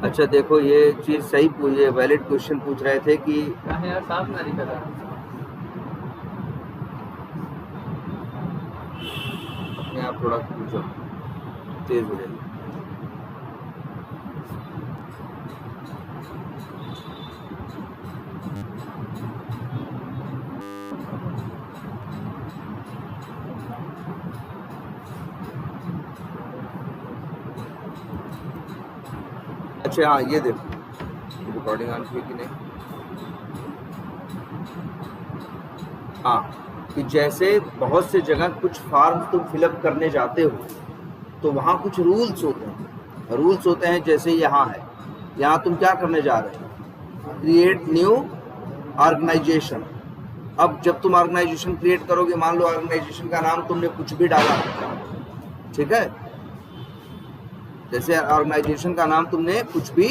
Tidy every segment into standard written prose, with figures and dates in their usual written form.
अच्छा देखो, ये चीज सही पूछी है, वैलिड क्वेश्चन पूछ रहे थे कि यार साफ ना दिखा था। अपने आप थोड़ा पूछो, तेज हो जाएगी। अच्छा हाँ, ये देखो रिकॉर्डिंग ऑन की कि नहीं। हाँ, कि जैसे बहुत से जगह कुछ फॉर्म तुम फिलअप करने जाते हो तो वहाँ कुछ रूल्स होते हैं। रूल्स होते हैं जैसे यहाँ है, यहाँ तुम क्या करने जा रहे हो, क्रिएट न्यू ऑर्गेनाइजेशन। अब जब तुम ऑर्गेनाइजेशन क्रिएट करोगे, मान लो ऑर्गेनाइजेशन का नाम तुमने कुछ भी डाला, ठीक है, जैसे ऑर्गेनाइजेशन का नाम तुमने कुछ भी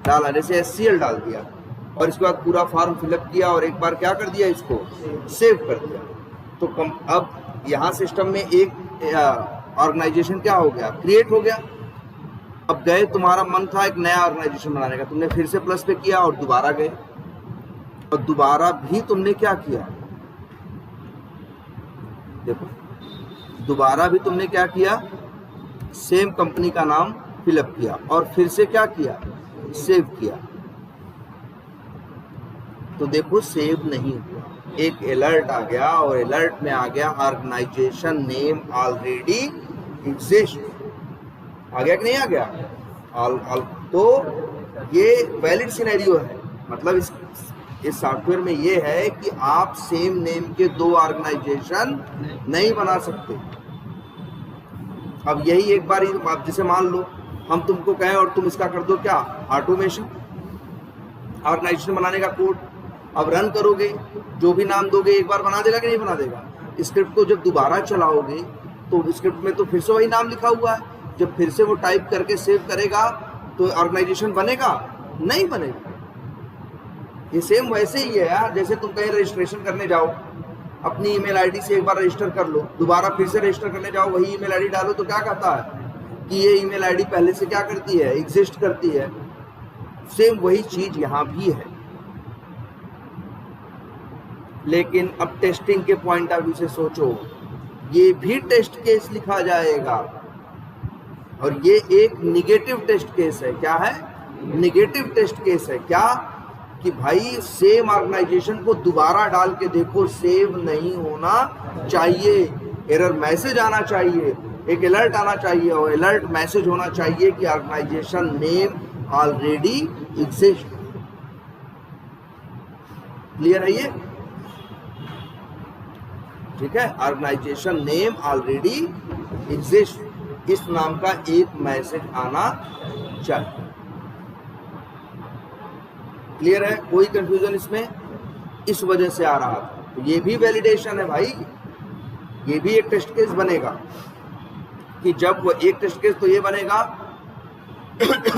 डाला, जैसे SCL डाल दिया और इसके बाद पूरा फॉर्म फिलअप किया और एक बार क्या कर दिया, इसको सेव कर दिया, तो अब यहाँ सिस्टम में एक ऑर्गेनाइजेशन क्या हो गया, क्रिएट हो गया। अब गए, तुम्हारा मन था एक नया ऑर्गेनाइजेशन बनाने का, तुमने फिर से प्लस पे किया और दोबारा गए, और दोबारा भी तुमने क्या किया, देखो दोबारा भी तुमने क्या किया, सेम कंपनी का नाम फिलअप किया और फिर से क्या किया, सेव किया। तो देखो सेव नहीं हुआ, एक अलर्ट आ गया और अलर्ट में आ गया ऑर्गेनाइजेशन नेम ऑलरेडी एग्जिस्ट। आ गया कि नहीं आ गया? तो ये वैलिड सिनेरियो है, मतलब इस सॉफ्टवेयर में ये है कि आप सेम नेम के दो ऑर्गेनाइजेशन नहीं बना सकते। अब यही एक बार आप जैसे मान लो हम तुमको कहें और तुम इसका कर दो क्या, ऑटोमेशन, ऑर्गेनाइजेशन बनाने का कोड, अब रन करोगे, जो भी नाम दोगे एक बार बना देगा कि नहीं बना देगा। स्क्रिप्ट को जब दोबारा चलाओगे तो स्क्रिप्ट में तो फिर से वही नाम लिखा हुआ है, जब फिर से वो टाइप करके सेव करेगा तो ऑर्गेनाइजेशन बनेगा, नहीं बनेगा। ये सेम वैसे ही है यार, जैसे तुम कहीं रजिस्ट्रेशन करने जाओ, अपनी ईमेल आईडी से एक बार रजिस्टर कर लो, दोबारा फिर से रजिस्टर करने जाओ, वही ईमेल आईडी डालो तो क्या कहता है कि ये ईमेल आईडी पहले से क्या करती है, एग्जिस्ट करती है। सेम वही चीज यहाँ भी है, लेकिन अब टेस्टिंग के पॉइंट ऑफ व्यू से सोचो, ये भी टेस्ट केस लिखा जाएगा और ये एक निगेटिव टेस्ट केस है। क्या है? निगेटिव टेस्ट केस है। क्या कि भाई सेम ऑर्गेनाइजेशन को दोबारा डाल के देखो, सेव नहीं होना चाहिए, एरर मैसेज आना चाहिए, एक अलर्ट आना चाहिए और अलर्ट मैसेज होना चाहिए कि organisation name already exist. Clear है ये? ठीक है, ऑर्गेनाइजेशन नेम ऑलरेडी एग्जिस्ट, इस नाम का एक मैसेज आना चाहिए। क्लियर है? कोई कंफ्यूजन इसमें? इस वजह से आ रहा था। तो ये भी वैलिडेशन है भाई, ये भी एक टेस्ट केस बनेगा कि जब वो एक टेस्ट केस तो ये बनेगा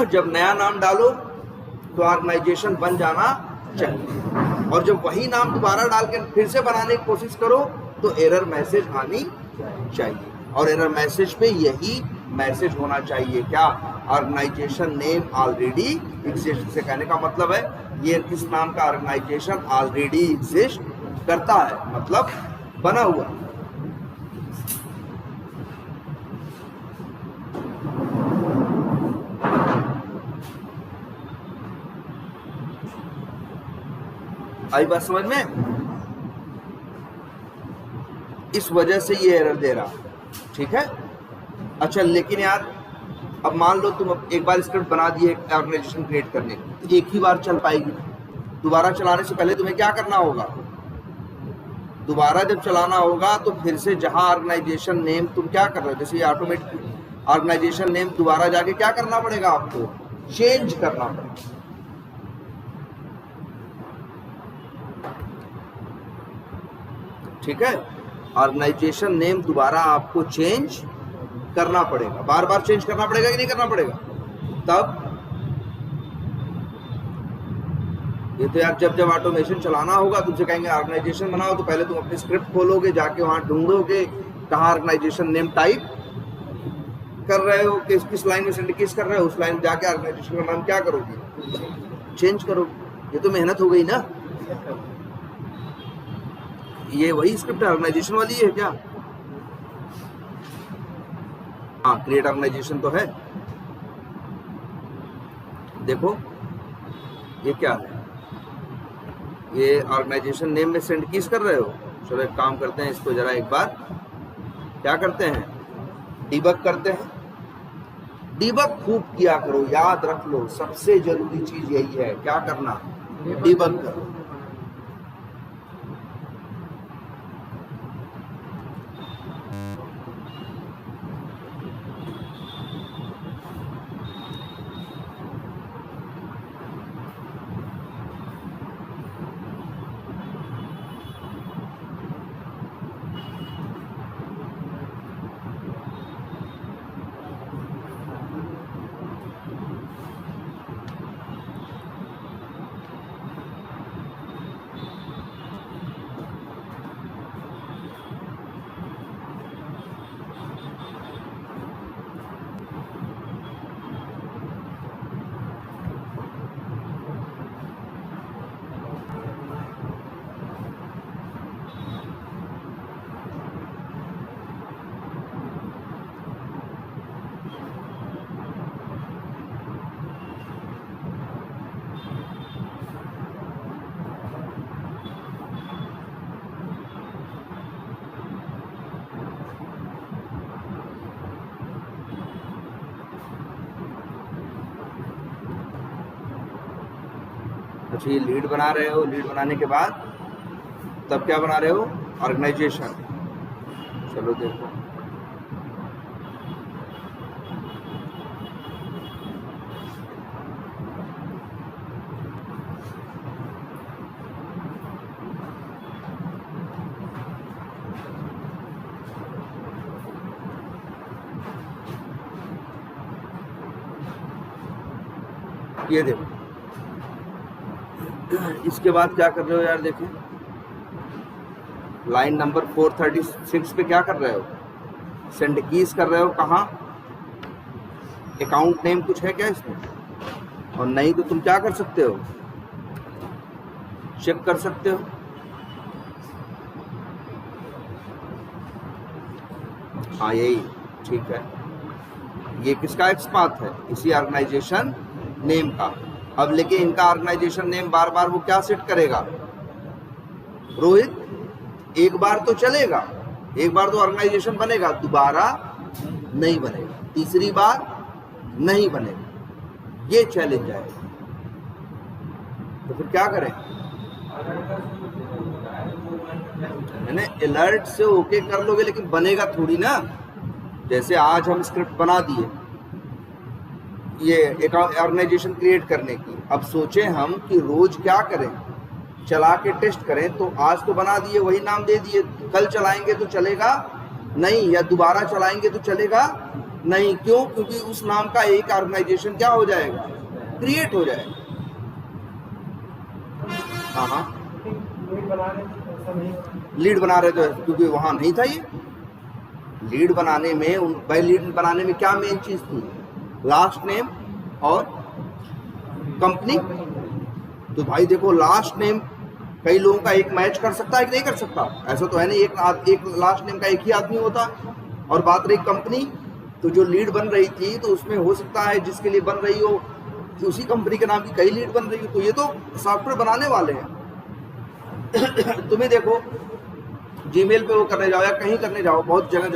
जब नया नाम डालो तो ऑर्गेनाइजेशन बन जाना चाहिए, और जब वही नाम दोबारा डाल के फिर से बनाने की कोशिश करो तो एरर मैसेज आनी चाहिए, और एरर मैसेज पे यही मैसेज होना चाहिए, क्या, ऑर्गेनाइजेशन नेम ऑलरेडी एग्जिस्ट। से कहने का मतलब है ये इस नाम का ऑर्गेनाइजेशन ऑलरेडी एग्जिस्ट करता है, मतलब बना हुआ। आई बात समझ में? इस वजह से ये एरर दे रहा, ठीक है। अच्छा, लेकिन यार अब मान लो तुम एक बार स्क्रिप्ट बना दिए ऑर्गेनाइजेशन क्रिएट करने की, तो एक ही बार चल पाएगी। दोबारा चलाने से पहले तुम्हें क्या करना होगा, दोबारा जब चलाना होगा तो फिर से जहां ऑर्गेनाइजेशन नेम तुम क्या कर रहे हो, जैसे ये ऑटोमेटिक ऑर्गेनाइजेशन नेम दोबारा जाके क्या करना पड़ेगा, आपको चेंज करना पड़ेगा। ठीक है, ऑर्गेनाइजेशन नेम दोबारा आपको चेंज करना पड़ेगा, बार बार चेंज करना पड़ेगा कि नहीं करना पड़ेगा? तब ये तो यार जब ऑटोमेशन चलाना होगा, तुमसे कहेंगे ऑर्गेनाइजेशन बनाओ, तो पहले तुम अपनी स्क्रिप्ट खोलोगे, जाके वहां ढूंढोगे कहाँ ऑर्गेनाइजेशन नेम टाइप कर रहे हो, किस लाइन में सेंड किस कर रहे हो, उस लाइन में जाके ऑर्गेनाइजेशन का नाम क्या करोगे, चेंज करोगे। ये तो मेहनत हो गई ना। ये वही स्क्रिप्ट ऑर्गेनाइजेशन वाली है क्या? हाँ, क्रिएट ऑर्गेनाइजेशन तो है। देखो ये क्या है, ये ऑर्गेनाइजेशन नेम में सेंड कीज कर रहे हो। चलो एक काम करते हैं, इसको जरा एक बार क्या करते हैं, डिबग करते हैं। डिबग खूब किया करो, याद रख लो, सबसे जरूरी चीज यही है, क्या करना, डिबग करो। अच्छा, ये लीड बना रहे हो, लीड बनाने के बाद तब क्या बना रहे हो, ऑर्गेनाइजेशन। चलो देखो, ये देखो, इसके बाद क्या कर रहे हो यार, देखो लाइन नंबर 436 पे क्या कर रहे हो, सेंड कीज कर रहे हो। कहाँ, अकाउंट नेम कुछ है क्या इसमें? और नहीं तो तुम क्या कर सकते हो, चेक कर सकते हो। हाँ यही ठीक है, ये किसका एक्सपाथ है, इसी ऑर्गेनाइजेशन नेम का। अब लेकिन इनका ऑर्गेनाइजेशन नेम बार बार वो क्या सेट करेगा रोहित, एक बार तो चलेगा, एक बार तो ऑर्गेनाइजेशन बनेगा, दोबारा नहीं बनेगा, तीसरी बार नहीं बनेगा, ये चैलेंज है। तो फिर क्या करें, मैंने अलर्ट से ओके कर लोगे लेकिन बनेगा थोड़ी ना। जैसे आज हम स्क्रिप्ट बना दिए ये एक ऑर्गेनाइजेशन क्रिएट करने की, अब सोचें हम कि रोज क्या करें, चला के टेस्ट करें। तो आज तो बना दिए, वही नाम दे दिए, कल चलाएंगे तो चलेगा नहीं, या दोबारा चलाएंगे तो चलेगा नहीं। क्यों? क्योंकि उस नाम का एक ऑर्गेनाइजेशन क्या हो जाएगा, क्रिएट हो जाएगा। हाँ हाँ, लीड बना रहे थे क्योंकि वहां नहीं था ये। लीड बनाने में भाई, लीड बनाने में क्या मेन चीज थी, लास्ट नेम और कंपनी। तो भाई देखो, लास्ट नेम कई लोगों का एक मैच कर सकता है कि नहीं कर सकता, ऐसा तो है नहीं, एक लास्ट नेम का एक ही आदमी होता। और बात रही कंपनी, तो जो लीड बन रही थी तो उसमें हो सकता है जिसके लिए बन रही हो कि उसी कंपनी के नाम की कई लीड बन रही हो। तो ये तो सॉफ्टवेयर बनाने वाले हैं। तुम्हें देखो, जीमेल पे वो करने जाओ या कहीं करने जाओ, बहुत जगह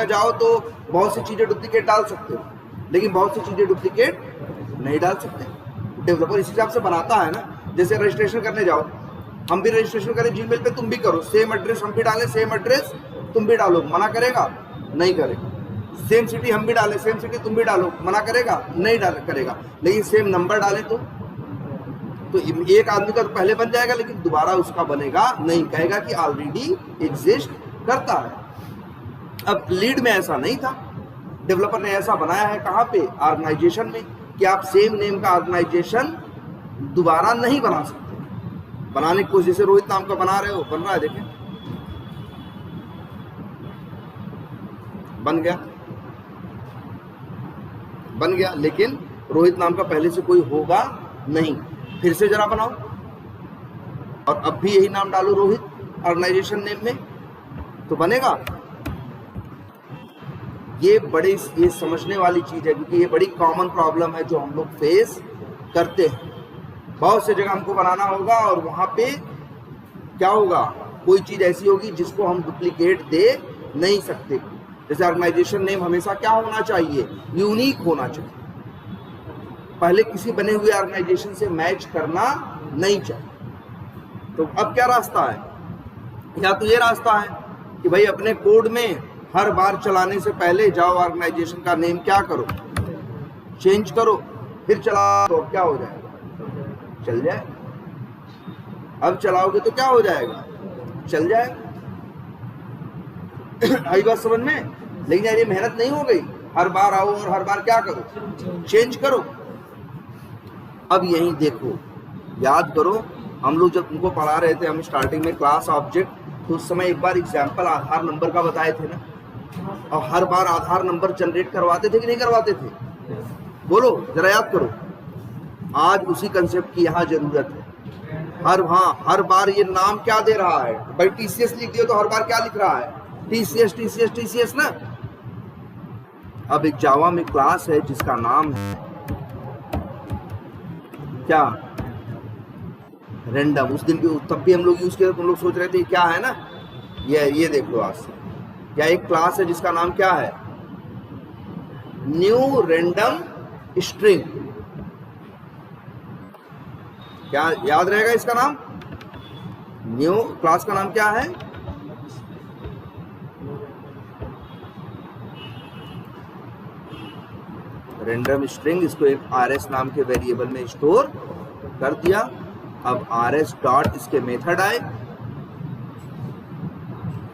जाओ तो बहुत सी चीज़ें डुप्लीकेट डाल सकते हो, लेकिन बहुत सी चीज़ें डुप्लीकेट नहीं डाल सकते। डेवलपर इस हिसाब से बनाता है ना। जैसे रजिस्ट्रेशन करने जाओ, हम भी रजिस्ट्रेशन करें जीमेल पे, तुम भी करो, सेम एड्रेस हम भी डालें, सेम एड्रेस तुम भी डालो, मना करेगा? नहीं करेगा। सेम सिटी हम भी डालें, सेम सिटी तुम भी डालो, मना करेगा? नहीं करेगा। लेकिन सेम नंबर डालें तो एक आदमी का तो पहले बन जाएगा, लेकिन दोबारा उसका बनेगा नहीं, कहेगा कि ऑलरेडी एग्जिस्ट करता है। अब लीड में ऐसा नहीं था, डेवलपर ने ऐसा बनाया है कहाँ पे, ऑर्गेनाइजेशन में, कि आप सेम नेम का ऑर्गेनाइजेशन दोबारा नहीं बना सकते। बनाने की कोशिश, जैसे रोहित नाम का बना रहे हो, बन रहा है, देखें बन गया। बन गया, लेकिन रोहित नाम का पहले से कोई होगा नहीं। फिर से जरा बनाओ और अब भी यही नाम डालो रोहित ऑर्गेनाइजेशन नेम में, तो बनेगा। ये समझने वाली चीज है, क्योंकि ये बड़ी कॉमन प्रॉब्लम है जो हम लोग फेस करते हैं। बहुत से जगह हमको बनाना होगा और वहां पे क्या होगा, कोई चीज ऐसी होगी जिसको हम डुप्लीकेट दे नहीं सकते। जैसे ऑर्गेनाइजेशन नेम हमेशा क्या होना चाहिए, यूनिक होना चाहिए, पहले किसी बने हुए ऑर्गेनाइजेशन से मैच करना नहीं चाहिए। तो अब क्या रास्ता है, या तो ये रास्ता है कि भाई अपने कोड में हर बार चलाने से पहले जाओ ऑर्गेनाइजेशन का नेम क्या करो, चेंज करो, फिर चलाओ, तो क्या हो जाएगा, चल जाए। अब चलाओगे तो क्या हो जाएगा, चल जाएगा। आई बात समझ में? लेकिन यार ये मेहनत नहीं हो गई, हर बार आओ और हर बार क्या करो, चेंज करो। अब यही देखो, याद करो, हम लोग जब तुमको पढ़ा रहे थे, हम स्टार्टिंग में क्लास ऑब्जेक्ट, तो उस समय एक बार एग्जाम्पल आधार नंबर का बताए थे ना, और हर बार आधार नंबर जनरेट करवाते थे कि नहीं करवाते थे, बोलो जरा याद करो। आज उसी कंसेप्ट की यहाँ जरूरत है। हर बार ये नाम क्या दे रहा है भाई, टीसीएस लिख दियो तो हर बार क्या लिख रहा है, टीसीएस टीसीएस टीसीएस ना। अब एक जावा में क्लास है जिसका नाम है क्या, रैंडम। उस दिन भी तब भी हम लोग यूज किया, तुम लोग सोच रहे थे क्या है ना, ये देख लो आज से, या एक क्लास है जिसका नाम क्या है, न्यू रैंडम स्ट्रिंग। क्या याद रहेगा इसका नाम, न्यू क्लास का नाम क्या है, रैंडम स्ट्रिंग। इसको एक RS नाम के वेरिएबल में स्टोर कर दिया। अब RS डॉट इसके मेथड आए।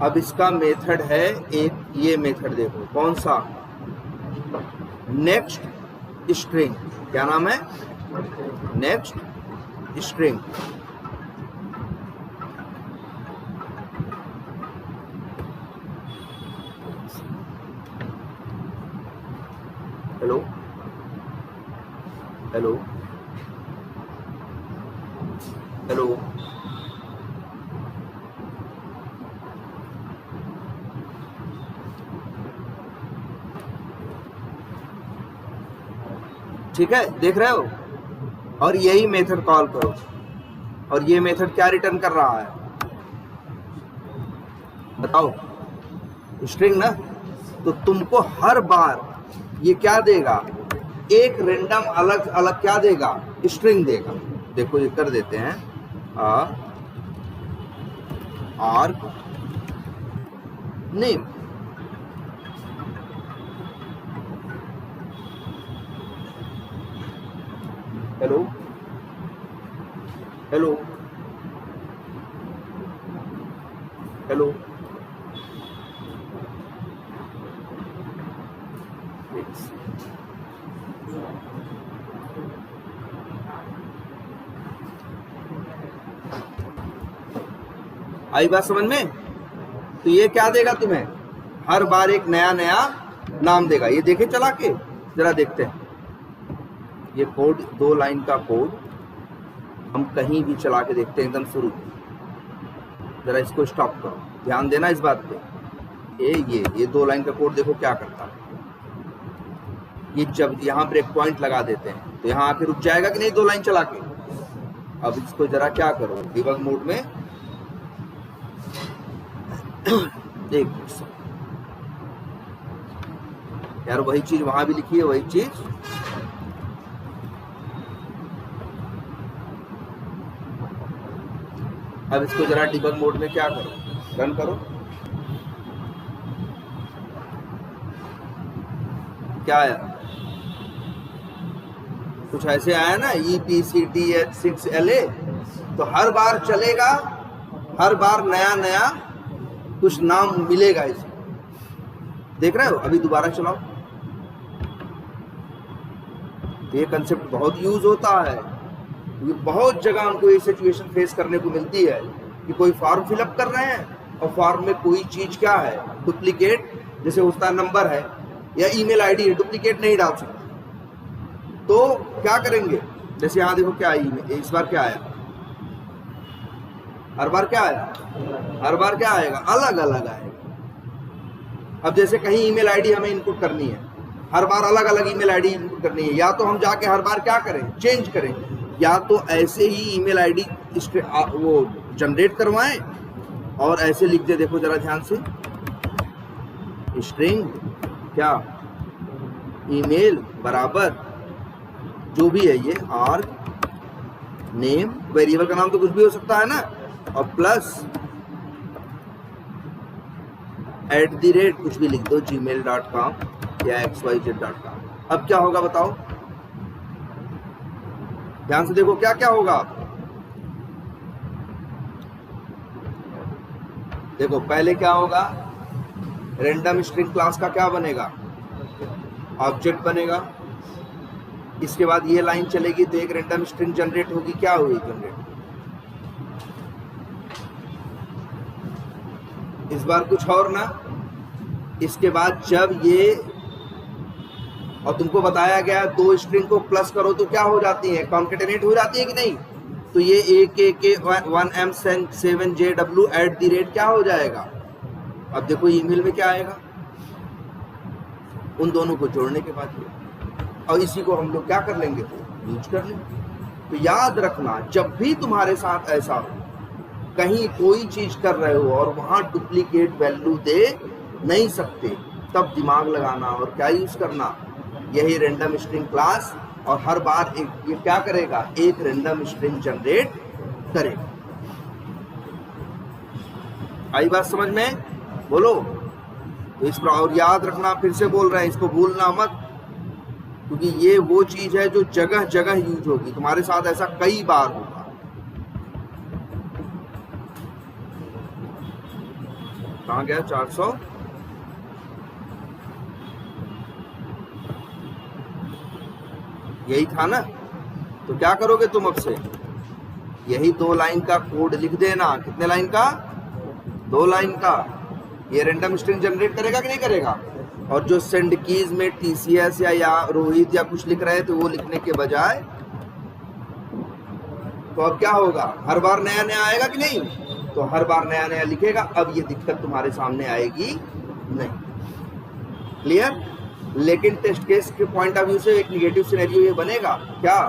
अब इसका मेथड है एक, ये मेथड देखो कौन सा, नेक्स्ट स्ट्रिंग। क्या नाम है, next string. Hello hello hello, ठीक है, देख रहे हो। और यही मेथड कॉल करो, और ये मेथड क्या रिटर्न कर रहा है बताओ, स्ट्रिंग ना। तो तुमको हर बार ये क्या देगा, एक रैंडम अलग अलग क्या देगा, स्ट्रिंग देगा। देखो ये कर देते हैं, आर्ग नेम। हेलो हेलो हेलो, आई बात समझ में? तो ये क्या देगा तुम्हें, हर बार एक नया नया नाम देगा। ये देखे चला के, जरा देखते हैं ये कोड, 2 लाइन का कोड हम कहीं भी चला के देखते हैं, एकदम शुरू। जरा इसको स्टॉप करो, ध्यान देना इस बात पे। ये 2 लाइन का कोड देखो क्या करता है। ये जब यहाँ ब्रेक पॉइंट लगा देते हैं तो यहाँ आके रुक जाएगा कि नहीं 2 लाइन चला के। अब इसको जरा क्या करो, डिबग मोड में एक यार, वही चीज वहां भी लिखी है, वही चीज। अब इसको जरा डिबग मोड में क्या करो, रन करो। क्या आया, कुछ ऐसे आया ना, EPCTH6LA। तो हर बार चलेगा, हर बार नया नया कुछ नाम मिलेगा इसको, देख रहे हो। अभी दोबारा चलाओ, तो ये कंसेप्ट बहुत यूज होता है, क्योंकि बहुत जगह हमको ये सिचुएशन फेस करने को मिलती है कि कोई फॉर्म फिलअप कर रहे हैं और फॉर्म में कोई चीज क्या है, डुप्लीकेट, जैसे उसका नंबर है या ईमेल आईडी है, डुप्लीकेट नहीं डाल सकते। तो क्या करेंगे, जैसे यहाँ देखो क्या आई, इस बार क्या आया, हर बार क्या आया, हर बार क्या आएगा, अलग अलग आएगा। अब जैसे कहीं ईमेल आईडी हमें इनपुट करनी है, हर बार अलग अलग ईमेल आईडी इनपुट करनी है, या तो हम जाके हर बार क्या करें, चेंज करें, या तो ऐसे ही ईमेल आईडी वो जनरेट करवाएं और ऐसे लिख दे, देखो जरा ध्यान से, स्ट्रिंग क्या, ईमेल बराबर जो भी है ये आर्ग नेम, वेरिएबल का नाम तो कुछ भी हो सकता है ना, और प्लस @ कुछ भी लिख दो gmail.com या xyz.com। अब क्या होगा बताओ, ध्यान से देखो क्या क्या होगा। देखो पहले क्या होगा, रैंडम स्ट्रिंग क्लास का क्या बनेगा, ऑब्जेक्ट बनेगा। इसके बाद ये लाइन चलेगी तो एक रैंडम स्ट्रिंग जनरेट होगी, क्या हुई जनरेट। इस बार कुछ और ना, इसके बाद जब ये, और तुमको बताया गया दो स्ट्रिंग को प्लस करो तो क्या हो जाती है, कॉन्केटेनेट हो जाती है कि नहीं, तो ये AKK1M7JW @ क्या हो जाएगा। अब देखो ईमेल में क्या आएगा, उन दोनों को जोड़ने के बाद, और इसी को हम लोग क्या कर लेंगे, यूज कर लेंगे। तो याद रखना, जब भी तुम्हारे साथ ऐसा हो, कहीं कोई चीज कर रहे हो और वहां डुप्लीकेट वैल्यू दे नहीं सकते, तब दिमाग लगाना और क्या यूज करना, यही रैंडम स्ट्रिंग क्लास, और हर बार ये क्या करेगा, एक रैंडम स्ट्रिंग जनरेट करेगा। आई बात समझ में, बोलो। तो इस पर और याद रखना, फिर से बोल रहे हैं, इसको भूलना मत, क्योंकि ये वो चीज है जो जगह जगह यूज होगी, तुम्हारे साथ ऐसा कई बार होगा। कहाँ गया 400, यही था ना। तो क्या करोगे तुम अब से, यही 2 लाइन का कोड लिख देना। कितने लाइन का, 2 लाइन का। ये रैंडम स्ट्रिंग जनरेट करेगा कि नहीं करेगा। और जो सेंड कीज में TCS या रोहित या कुछ लिख रहे थे, वो लिखने के बजाय, तो अब क्या होगा, हर बार नया नया आएगा कि नहीं, तो हर बार नया नया लिखेगा। अब ये दिक्कत तुम्हारे सामने आएगी नहीं। क्लियर। लेकिन टेस्ट केस के पॉइंट ऑफ व्यू से एक निगेटिव सिनेरियो ये बनेगा क्या,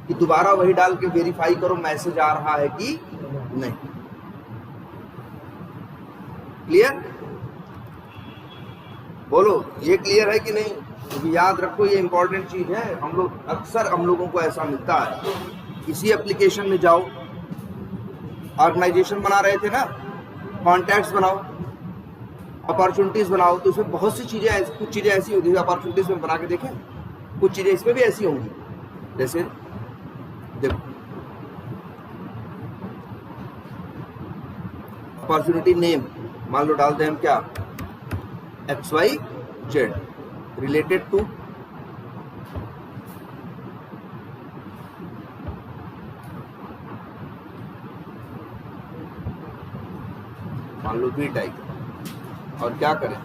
कि दोबारा वही डाल के वेरीफाई करो मैसेज आ रहा है कि नहीं। क्लियर, बोलो ये क्लियर है कि नहीं। क्योंकि याद रखो ये इंपॉर्टेंट चीज है, हम लोग अक्सर हम लोगों को ऐसा मिलता है। इसी एप्लीकेशन में जाओ, ऑर्गेनाइजेशन बना रहे थे ना, कॉन्टैक्ट्स बनाओ, अपॉर्चुनिटीज बनाओ, तो उसमें बहुत सी चीजें, कुछ चीजें ऐसी होती है अपॉर्चुनिटीज में बना के देखें, कुछ चीजें इसमें भी ऐसी होंगी। जैसे देखो, अपॉर्चुनिटी नेम मान लो डाल दें हम क्या, XYZ रिलेटेड टू, मान लो B टाइप, और क्या करें,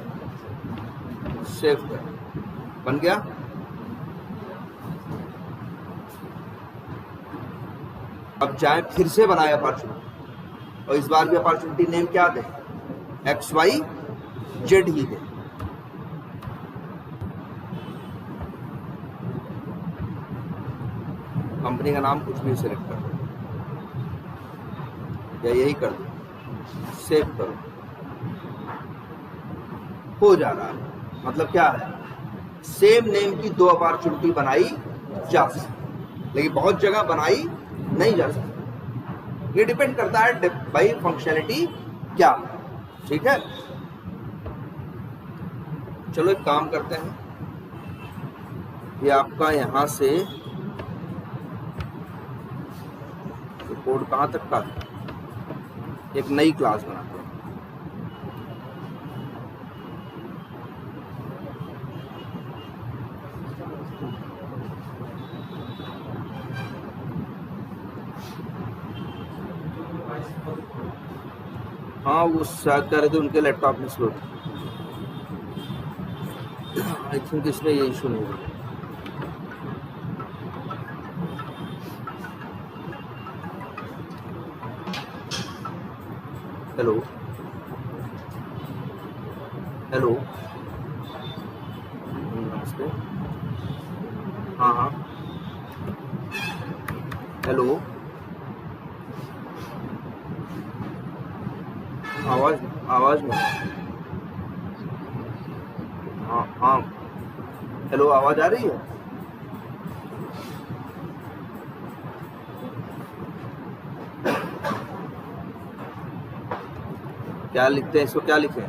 सेव करें, बन गया। अब जाए फिर से बनाए अपॉर्चुनिटी, और इस बार भी अपॉर्चुनिटी नेम क्या दें, XYZ ही दें। कंपनी का नाम कुछ भी सिलेक्ट कर दो, या यही कर दो, सेव करो, हो जा रहा है। मतलब क्या है, सेम नेम की 2 अपॉर्चुनिटी बनाई जा सकती, लेकिन बहुत जगह बनाई नहीं जा सकती। ये डिपेंड करता है भाई फंक्शनैलिटी क्या, ठीक है। चलो एक काम करते हैं, ये आपका यहां से कोड कहां तक का, एक नई क्लास बनाते हैं। हाँ वो शायद कह रहे थे उनके लैपटॉप में स्लो, आई थिंक इसमें ये इशू नहीं होगा। हेलो हेलो, नमस्ते, हाँ हाँ, हेलो, आवाज़ आवाज़ में, हाँ हाँ, हेलो, आवाज़ आ रही है? क्या लिखते हैं इसको, क्या लिखें?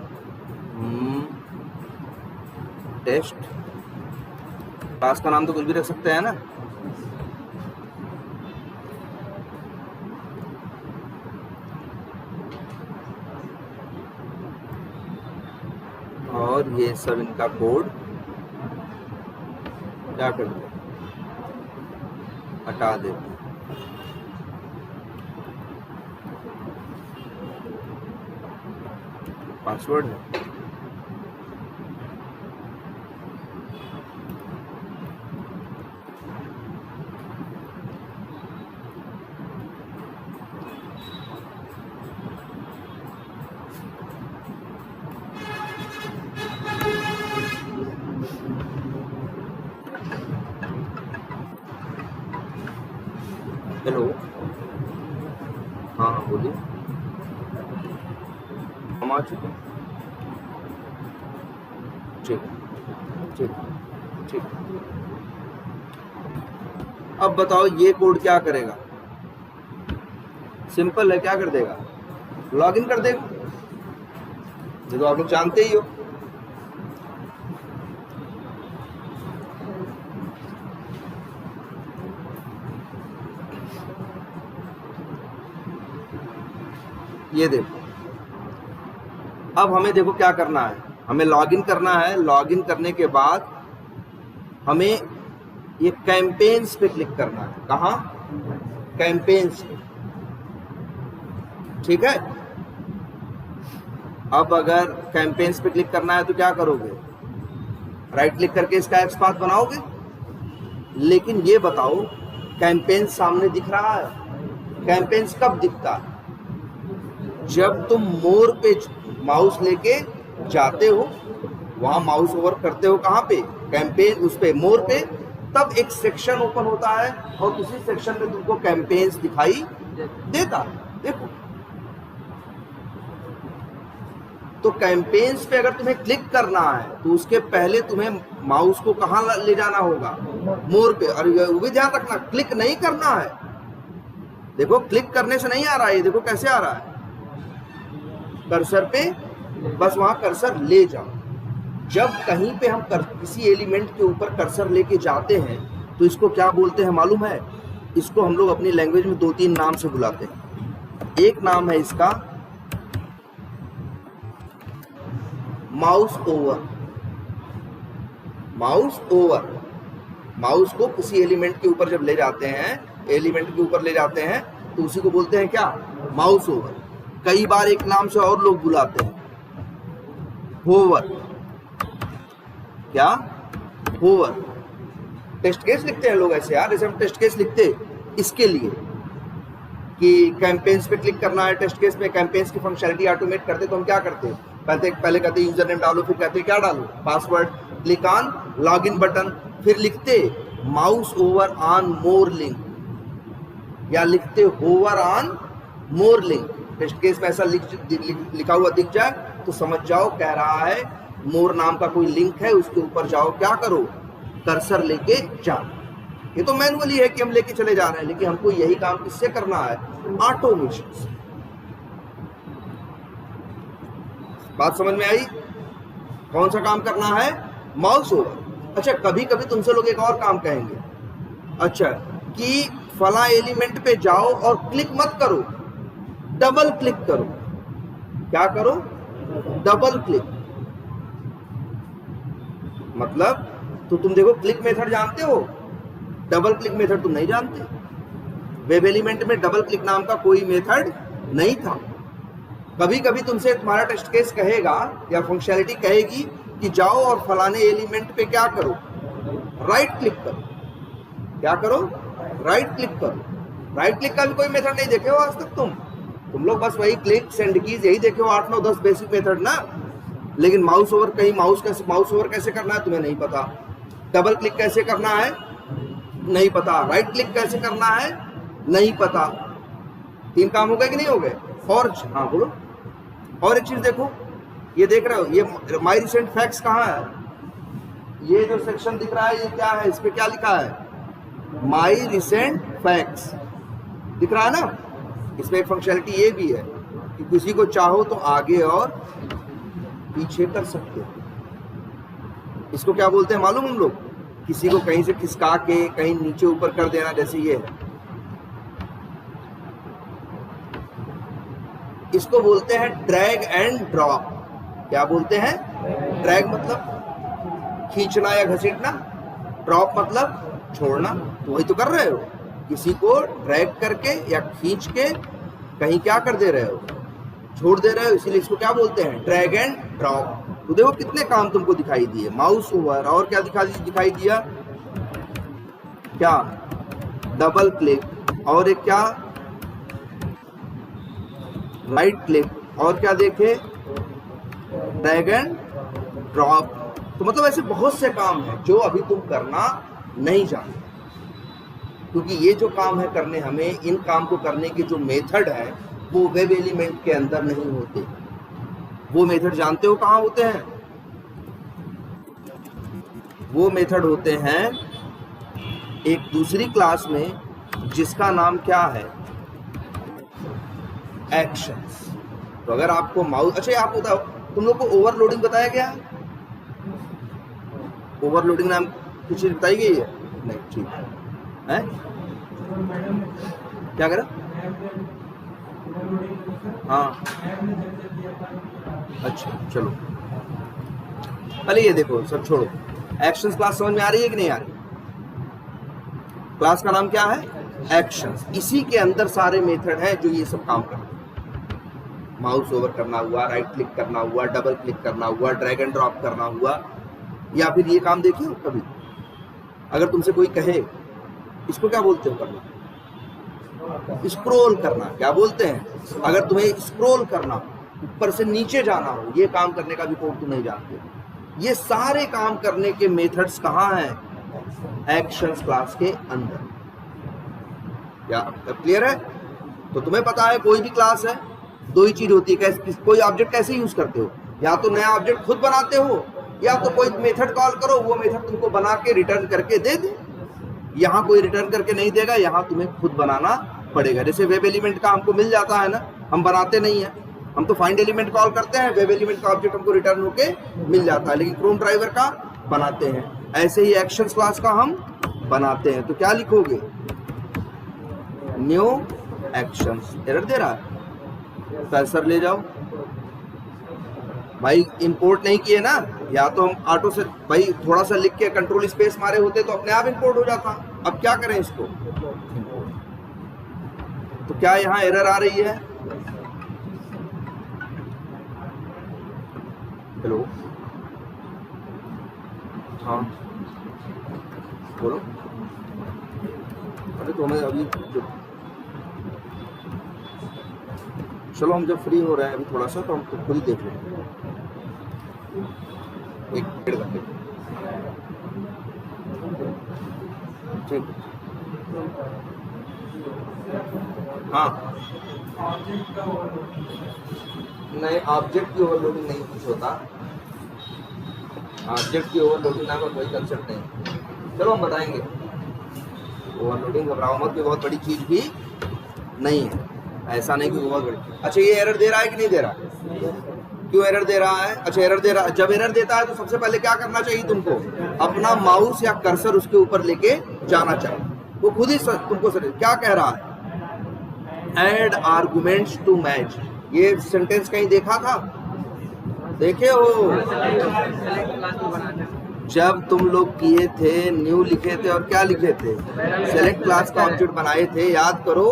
टेस्ट। क्लास का नाम तो कुछ भी रख सकते हैं ना। और ये सब इनका कोड क्या करते हैं, हटा देते हैं। पासवर्ड है, हेलो, हाँ हाँ बोलिए, हम आ चुके हैं, ठीक ठीक ठीक। अब बताओ ये कोड क्या करेगा? सिंपल है, क्या कर देगा? लॉगिन कर देगा। ये तो आप लोग जानते ही हो। ये देखो, अब हमें देखो क्या करना है, हमें लॉगिन करना है। लॉगिन करने के बाद हमें ये कैंपेन्स पे क्लिक करना है। कहाँ? कैंपेन्स पे, ठीक है। अब अगर कैंपेन्स पे क्लिक करना है तो क्या करोगे? राइट क्लिक करके इसका एक्सपाथ बनाओगे। लेकिन ये बताओ, कैंपेन्स सामने दिख रहा है? कैंपेन्स कब दिखता है? जब तुम मोर पे माउस लेके जाते हो, वहां माउस ओवर करते हो, कहाँ पे? कैंपेन, उस पे, मोर पे, तब एक सेक्शन ओपन होता है और उसी सेक्शन में तुमको कैंपेन्स दिखाई देता है। देखो, तो कैंपेन्स पे अगर तुम्हें क्लिक करना है तो उसके पहले तुम्हें माउस को कहाँ ले जाना होगा? मोर पे। और वो भी ध्यान रखना, क्लिक नहीं करना है। देखो, क्लिक करने से नहीं आ रहा है, देखो कैसे आ रहा है, कर्सर पे बस वहां कर्सर ले जाओ। जब कहीं पे हम किसी एलिमेंट के ऊपर कर्सर लेके जाते हैं तो इसको क्या बोलते हैं मालूम है? इसको हम लोग अपनी लैंग्वेज में 2-3 नाम से बुलाते हैं। एक नाम है इसका mouse over. Mouse over, mouse को किसी एलिमेंट के ऊपर जब ले जाते हैं, एलिमेंट के ऊपर ले जाते हैं तो उसी को बोलते हैं क्या? Mouse over. कई बार एक नाम से और लोग बुलाते हैं, होवर। क्या? होवर। टेस्ट केस लिखते हैं लोग ऐसे यार, जैसे हम टेस्ट केस लिखते इसके लिए कि कैंपेन्स पे क्लिक करना है। टेस्ट केस में कैंपेन्स की फंक्शनलिटी ऑटोमेट करते तो हम क्या करते? पहले कहते यूजर नेम डालो, फिर कहते क्या डालो? Password. Click on login button, फिर लिखते mouse over on more link, या लिखते hover on more link. Test case में ऐसा लिखा हुआ दिख जाए तो समझ जाओ कह रहा है मोर नाम का कोई लिंक है, उसके ऊपर जाओ, क्या करो? कर्सर लेके जाओ। ये तो मैनुअली है कि हम लेके चले जा रहे हैं, लेकिन हमको यही काम किससे करना है? ऑटोमेशन से। बात समझ में आई? कौन सा काम करना है? Mouse over. अच्छा, कभी कभी तुमसे लोग एक और काम कहेंगे, अच्छा कि फला एलिमेंट पे जाओ और क्लिक मत करो, डबल क्लिक करो। क्या करो? Double click. मतलब तो तुम देखो, क्लिक मेथड जानते हो, डबल क्लिक मेथड तुम नहीं जानते। वेब एलिमेंट में डबल क्लिक नाम का कोई मेथड नहीं था। कभी कभी तुमसे तुम्हारा टेस्ट केस कहेगा या फंक्शनलिटी कहेगी कि जाओ और फलाने एलिमेंट पे क्या करो? राइट क्लिक करो। क्या करो? राइट क्लिक करो। राइट क्लिक का भी कोई मेथड नहीं देखे हो आज तक तुम? तुम लोग बस वही क्लिक सेंड कीज यही देखे हो 8 9 10 बेसिक मेथड ना, लेकिन माउस ओवर कहीं माउस ओवर कैसे करना है तुम्हें नहीं पता, डबल क्लिक कैसे करना है नहीं पता, राइट क्लिक कैसे करना है नहीं पता। 3 काम हो गए कि नहीं हो गए? और हाँ बोलो। और एक चीज देखो, ये देख रहे हो ये माई रिसेंट फैक्ट्स कहाँ है? ये जो सेक्शन दिख रहा है ये क्या है? इस पे क्या लिखा है? माई रिसेंट फैक्ट्स दिख रहा है ना। इसमें एक फंक्शनलिटी ये भी है कि किसी को चाहो तो आगे और पीछे कर सकते हो। इसको क्या बोलते हैं मालूम हम लोग? किसी को कहीं से खिसका के कहीं नीचे ऊपर कर देना, जैसे ये है, इसको बोलते हैं ड्रैग एंड ड्रॉप। क्या बोलते हैं? ड्रैग मतलब खींचना या घसीटना, ड्रॉप मतलब छोड़ना। तो वही तो कर रहे हो, किसी को ड्रैग करके या खींच के कहीं क्या कर दे रहे हो, छोड़ दे रहे हो, इसीलिए इसको क्या बोलते हैं? Drag and drop. तो देखो कितने काम तुमको दिखाई दिए, माउस ओवर, और क्या दिखाई दिया? क्या? डबल क्लिक, और एक क्या? राइट क्लिक, और क्या देखे? Drag and drop. तो मतलब ऐसे बहुत से काम हैं जो अभी तुम करना नहीं जानते, क्योंकि ये जो काम है करने, हमें इन काम को करने के जो मेथड है वो वेब एलिमेंट के अंदर नहीं होते। वो मेथड जानते हो कहाँ होते हैं? वो मेथड होते हैं एक दूसरी क्लास में जिसका नाम क्या है? एक्शंस। तो अगर आपको माउस, अच्छा आप बताओ, तुम लोग को ओवरलोडिंग बताया गया है? ओवरलोडिंग नाम कुछ चीज बताई गई है? नहीं, ठीक है। क्या करा? हाँ, अच्छा चलो, पहले ये देखो, सब छोड़ो। एक्शंस क्लास समझ में आ रही है कि नहीं आ रही? क्लास का नाम क्या है? एक्शंस। इसी के अंदर सारे मेथड हैं जो ये सब काम करते हैं। माउस ओवर करना हुआ, राइट क्लिक करना हुआ, डबल क्लिक करना हुआ, ड्रैग एंड ड्रॉप करना हुआ, या फिर ये काम देखिए कभी, अगर तुमसे कोई कहे इसको क्या बोलते हो करना? स्क्रॉल करना। क्या बोलते हैं? अगर तुम्हें स्क्रॉल करना, ऊपर से नीचे जाना हो, ये काम करने का भी कोड तुम नहीं जानते। ये सारे काम करने के मेथड्स कहाँ हैं? एक्शंस क्लास के अंदर। क्या क्लियर है? तो तुम्हें पता है कोई भी क्लास है, दो ही चीज होती है। कोई ऑब्जेक्ट कैसे यूज करते हो? या तो नया ऑब्जेक्ट खुद बनाते हो, या तो कोई मेथड कॉल करो, वो मेथड तुमको बना के रिटर्न करके दे दे। यहाँ कोई रिटर्न करके नहीं देगा, यहाँ तुम्हें खुद बनाना पड़ेगा। जैसे वेब एलिमेंट का हमको मिल जाता है ना, हम बनाते नहीं है, हम तो फाइंड एलिमेंट कॉल करते हैं, वेब एलिमेंट का ऑब्जेक्ट हमको रिटर्न होके मिल जाता है, लेकिन क्रोम ड्राइवर का बनाते हैं। ऐसे ही एक्शंस क्लास का हम बनाते हैं। तो क्या लिखोगे? New actions. एरर दे रहा है, कर्सर ले जाओ भाई। इंपोर्ट नहीं किए ना, या तो हम ऑटो से भाई थोड़ा सा लिख के कंट्रोल स्पेस मारे होते तो अपने आप इंपोर्ट हो जाता। अब क्या करें इसको? तो क्या यहाँ एरर आ रही है? हेलो, हाँ बोलो। अरे तो हमें अभी चलो, हम जब फ्री हो रहे हैं अभी थोड़ा सा, तो हम खुद ही देख लेंगे। एक डेढ़ घंटे ठीक। हाँ, नहीं, ऑब्जेक्ट की ओवरलोडिंग नहीं कुछ होता। ऑब्जेक्ट की ओवरलोडिंग नाम का कोई कंसेप्ट नहीं। चलो हम बताएंगे। ओवरलोडिंग घबराओ मत, कोई बहुत बड़ी चीज भी नहीं है। ऐसा नहीं कि बहुत बड़ी। अच्छा, ये एरर दे रहा है कि नहीं दे रहा? क्यों एरर दे रहा है? अच्छा, एरर दे रहा है। जब एरर देता है तो सबसे पहले क्या करना चाहिए तुमको? अपना माउस या कर्सर उसके ऊपर लेके जाना चाहिए। वो खुद ही तुमको क्या कह रहा है? Add arguments to match. ये सेंटेंस कहीं देखा था? देखे हो? जब तुम लोग किए थे, न्यू लिखे थे और क्या लिखे थे? सेलेक्ट क्लास का ऑब्जेक्ट बनाए थे, याद करो।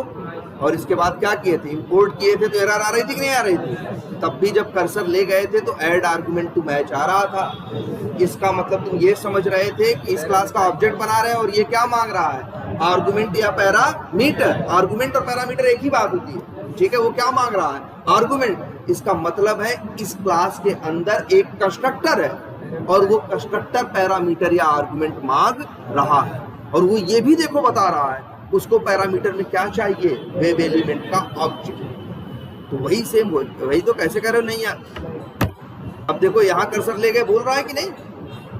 और इसके बाद क्या किए थे? इंपोर्ट किए थे, तो एरर आ रही थी कि नहीं आ रही थी? तब भी जब कर्सर ले गए थे तो ऐड आर्गुमेंट टू मैच आ रहा था। इसका मतलब तुम ये समझ रहे थे कि इस क्लास का ऑब्जेक्ट बना रहे हैं और ये क्या मांग रहा है? आर्गुमेंट या पैरामीटर। आर्गुमेंट और पैरामीटर एक ही बात होती है, ठीक है। वो क्या मांग रहा है? आर्गुमेंट। इसका मतलब है इस क्लास के अंदर एक कंस्ट्रक्टर है और वो कंस्ट्रक्टर पैरामीटर या आर्गुमेंट मांग रहा है, और वो ये भी देखो बता रहा है उसको पैरामीटर में क्या चाहिए, वेब एलिमेंट का ऑब्जेक्ट। तो वही सेम वही तो कैसे कर रहे हो? नहीं यार, अब देखो यहाँ कर्सर ले गए, बोल रहा है कि नहीं,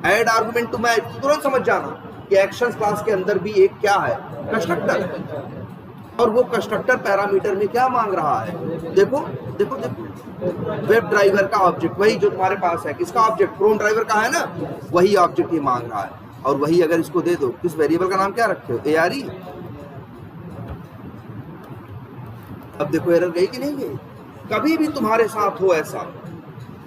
ऐड आर्गुमेंट टू मैच, तुरंत समझ जाना कि एक्शंस क्लास के अंदर भी एक क्या है, कंस्ट्रक्टर है, और वो कंस्ट्रक्टर पैरामीटर में क्या मांग रहा है। देखो देखो देखो, वेब ड्राइवर का ऑब्जेक्ट, वही जो तुम्हारे पास है, किसका ऑब्जेक्ट? क्रोम ड्राइवर का है ना, वही ऑब्जेक्ट ये मांग रहा है। और वही अगर इसको दे दो, किस वेरिएबल का नाम क्या रखे हो? ARE। अब देखो एरर गई कि नहीं गई? कभी भी तुम्हारे साथ हो ऐसा,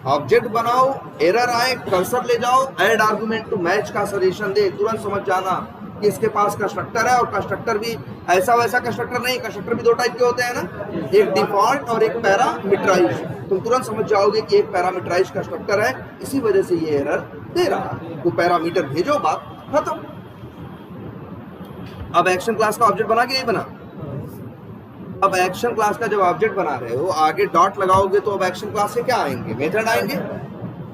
ऑब्जेक्ट बनाओ, एरर आए, कर्सर ले जाओ, ऐड आर्गुमेंट टू मैच का सजेशन दे, तुरंत समझ जाना कि इसके पास कंस्ट्रक्टर है। और कंस्ट्रक्टर भी ऐसा वैसा कंस्ट्रक्टर नहीं, कंस्ट्रक्टर भी दो टाइप के होते हैं ना, एक डिफॉल्ट और एक पैरामीटराइज। तुम तुरंत समझ जाओगे कि एक पैरामीटराइज कंस्ट्रक्टर है, इसी वजह से ये एरर दे रहा है। वो पैरामीटर भेजो, बात खत्म। अब एक्शन क्लास का ऑब्जेक्ट बना कि नहीं बना? अब एक्शन क्लास का जब ऑब्जेक्ट बना रहे हो, आगे डॉट लगाओगे तो अब एक्शन क्लास से क्या आएंगे? मेथड आएंगे।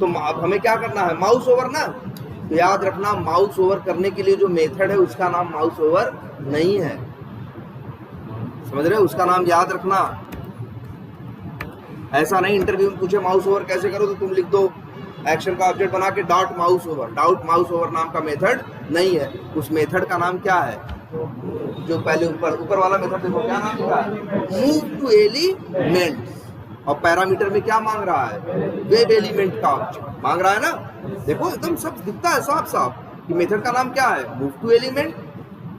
तो अब हमें क्या करना है? माउस ओवर ना। तो याद रखना, माउस ओवर करने के लिए जो मेथड है उसका नाम माउस ओवर नहीं है, समझ रहे हो? उसका नाम याद रखना। ऐसा नहीं इंटरव्यू में पूछे माउस ओवर कैसे करो तो तुम लिख दो एक्शन का ऑब्जेक्ट बना के dot mouse over. Dot mouse over नाम का मेथड नहीं है। उस मेथड का नाम क्या है? जो पहले ऊपर वाला मेथड देखो क्या नाम लिखा है, मूव टू एलिमेंट। और पैरामीटर में क्या मांग रहा है? वेब एलिमेंट का ऑब्जेक्ट मांग रहा है ना। देखो एकदम सब दिखता है साफ साफ कि मेथड का नाम क्या है, मूव टू एलिमेंट,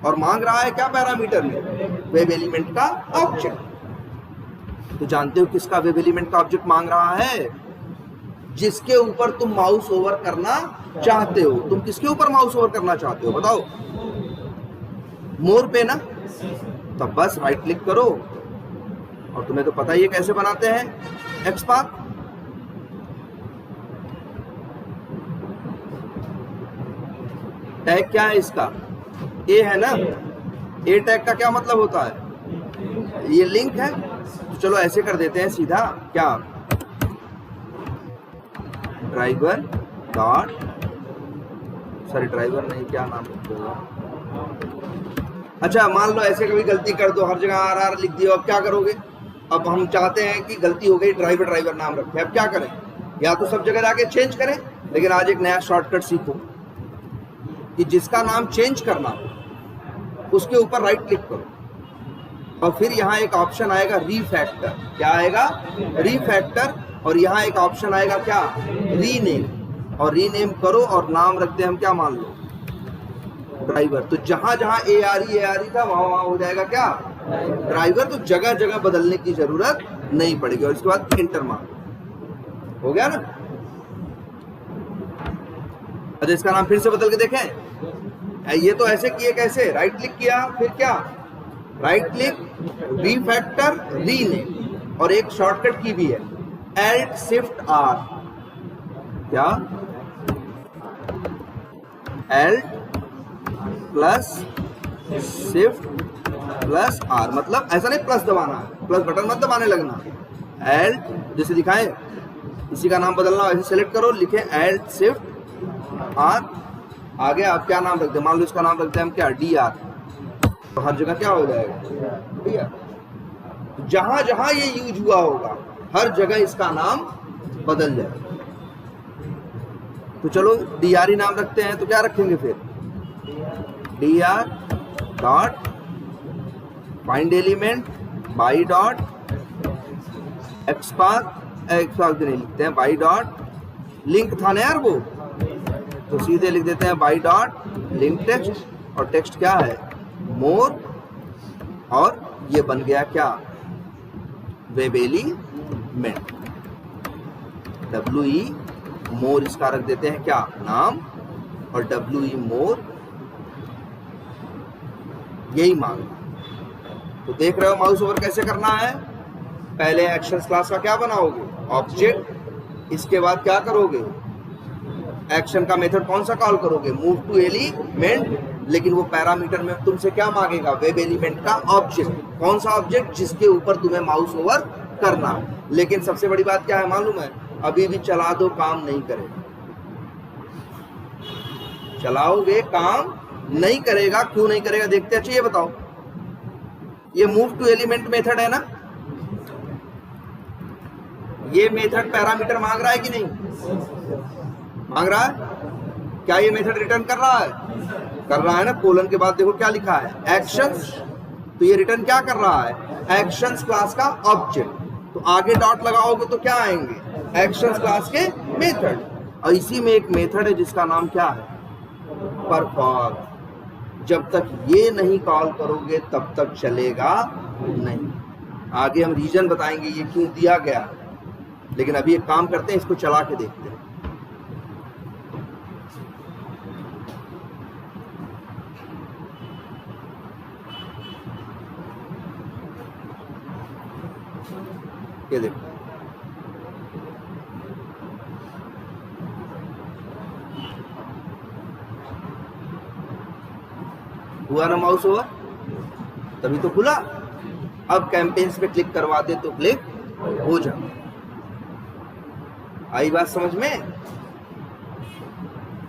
और मांग रहा है क्या पैरामीटर में? वेब एलिमेंट का ऑब्जेक्ट। तो जानते हो किसका वेब एलिमेंट का ऑब्जेक्ट मांग रहा है? जिसके ऊपर तुम माउस ओवर करना चाहते हो। तुम किसके ऊपर माउस ओवर करना चाहते हो बताओ? मोर पे ना। तब बस राइट क्लिक करो, और तुम्हें तो पता ही है कैसे बनाते हैं एक्सपाथ। टैग क्या है इसका? ए है ना। ए टैग का क्या मतलब होता है? ये लिंक है। तो चलो ऐसे कर देते हैं सीधा, क्या, ड्राइवर डॉट, सॉरी ड्राइवर नहीं, क्या नाम होगा? अच्छा मान लो ऐसे कभी गलती कर दो, हर जगह आर लिख दिया, अब क्या करोगे? अब हम चाहते हैं कि गलती हो गई, ड्राइवर नाम रखें, अब क्या करें? या तो सब जगह जाके चेंज करें, लेकिन आज एक नया शॉर्टकट सीखो कि जिसका नाम चेंज करना उसके ऊपर राइट क्लिक करो, और फिर यहाँ एक ऑप्शन आएगा रीफैक्टर। क्या आएगा? रीफैक्टर। और यहाँ एक ऑप्शन आएगा क्या? रीनेम। और रीनेम करो और नाम रखते हैं हम क्या, मान लो ड्राइवर। तो जहां जहां ARE था वहां हो जाएगा क्या, ड्राइवर। तो जगह जगह बदलने की जरूरत नहीं पड़ेगी। और इसके बाद एंटर मार, हो गया ना। अच्छा इसका नाम फिर से बदल के देखें। ये तो ऐसे किए, कैसे? राइट क्लिक किया, फिर क्या, राइट क्लिक, रीफैक्टर, रीनेम, और एक शॉर्टकट की भी है, Alt Shift R। क्या? Alt plus shift plus R। मतलब ऐसा नहीं प्लस दबाना है, प्लस बटन मत दबाने लगना। Alt जैसे दिखाएं, इसी का नाम बदलना, ऐसे सेलेक्ट करो, लिखे Alt Shift R। आगे आप क्या नाम रखते हैं? मान लो इसका नाम रखते हैं हम क्या, DR। तो हर जगह क्या हो जाएगा, DR। जहां जहां ये यूज हुआ होगा हर जगह इसका नाम बदल जाएगा। तो चलो DRE नाम रखते हैं, तो क्या रखेंगे फिर? DR dot find element by dot XPath नहीं लिखते हैं, बाई डॉट लिंक था ना यार वो, तो सीधे लिख देते हैं बाई डॉट लिंक टेक्स्ट। और टेक्स्ट क्या है? मोर। और ये बन गया क्या, वेब एलिमेंट। WE मोर इसका रख देते हैं क्या, नाम। और WE मोर यही मांगना। तो देख रहे हो माउस ओवर कैसे करना है। पहले एक्शंस क्लास का क्या बनाओगे, ऑब्जेक्ट। इसके बाद क्या करोगे, एक्शन का मेथड कौन सा कॉल करोगे, मूव टू एलिमेंट। लेकिन वो पैरामीटर में तुमसे क्या मांगेगा, वेब एलिमेंट का ऑब्जेक्ट। कौन सा ऑब्जेक्ट, जिसके ऊपर तुम्हें माउस ओवर करना। लेकिन सबसे बड़ी बात क्या है मालूम है, अभी भी चला दो काम नहीं करेगा, चलाओगे काम नहीं करेगा। क्यों नहीं करेगा देखते हैं। अच्छा ये बताओ, ये मूव टू एलिमेंट मेथड है ना, ये मेथड पैरामीटर मांग रहा है कि नहीं मांग रहा है? क्या ये मेथड रिटर्न कर रहा है? कर रहा है ना। कोलन के बाद देखो क्या लिखा है, एक्शंस। तो ये रिटर्न क्या कर रहा है, एक्शंस क्लास का ऑब्जेक्ट। तो आगे डॉट लगाओगे तो क्या आएंगे, एक्शंस क्लास के मेथड। और इसी में एक मेथड है जिसका नाम क्या है, परफॉर्म। जब तक ये नहीं कॉल करोगे तब तक चलेगा नहीं। आगे हम रीजन बताएंगे ये क्यों दिया गया, लेकिन अभी एक काम करते हैं, इसको चला के देखते हैं। ये देखो, हुआ ना माउस ओवर, तभी तो खुला। अब कैंपेन्स पे क्लिक करवा दे तो क्लिक हो जाए। आई बात समझ में?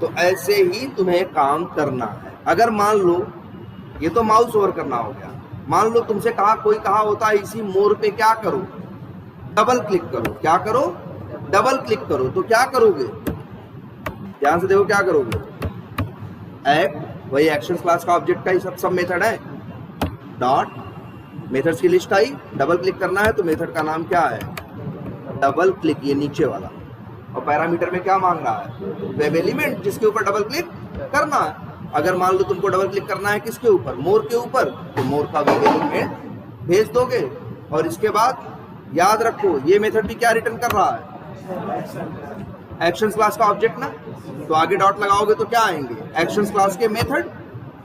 तो ऐसे ही तुम्हें काम करना है। अगर मान लो, ये तो माउस ओवर करना हो गया। मान लो तुमसे कोई कहा होता है इसी मोर पे क्या करो, डबल क्लिक करो। क्या करो, डबल क्लिक करो। तो क्या करोगे, ध्यान से देखो क्या करोगे। एक्ट, वही एक्शन क्लास का ऑब्जेक्ट का ही सब मेथड है। डॉट, मेथड्स की लिस्ट आई, डबल क्लिक करना है तो मेथड का नाम क्या है, डबल क्लिक, ये नीचे वाला। और पैरामीटर में क्या मांग रहा है, वेब एलिमेंट, जिसके ऊपर डबल क्लिक करना है। अगर मान लो तुमको डबल क्लिक करना है किसके ऊपर, मोर के ऊपर, तो मोर का वेब एलिमेंट भेज दोगे। और इसके बाद याद रखो ये मेथड भी क्या रिटर्न कर रहा है, एक्शंस क्लास का ऑब्जेक्ट ना। तो आगे डॉट लगाओगे तो क्या आएंगे, एक्शंस क्लास के मेथड।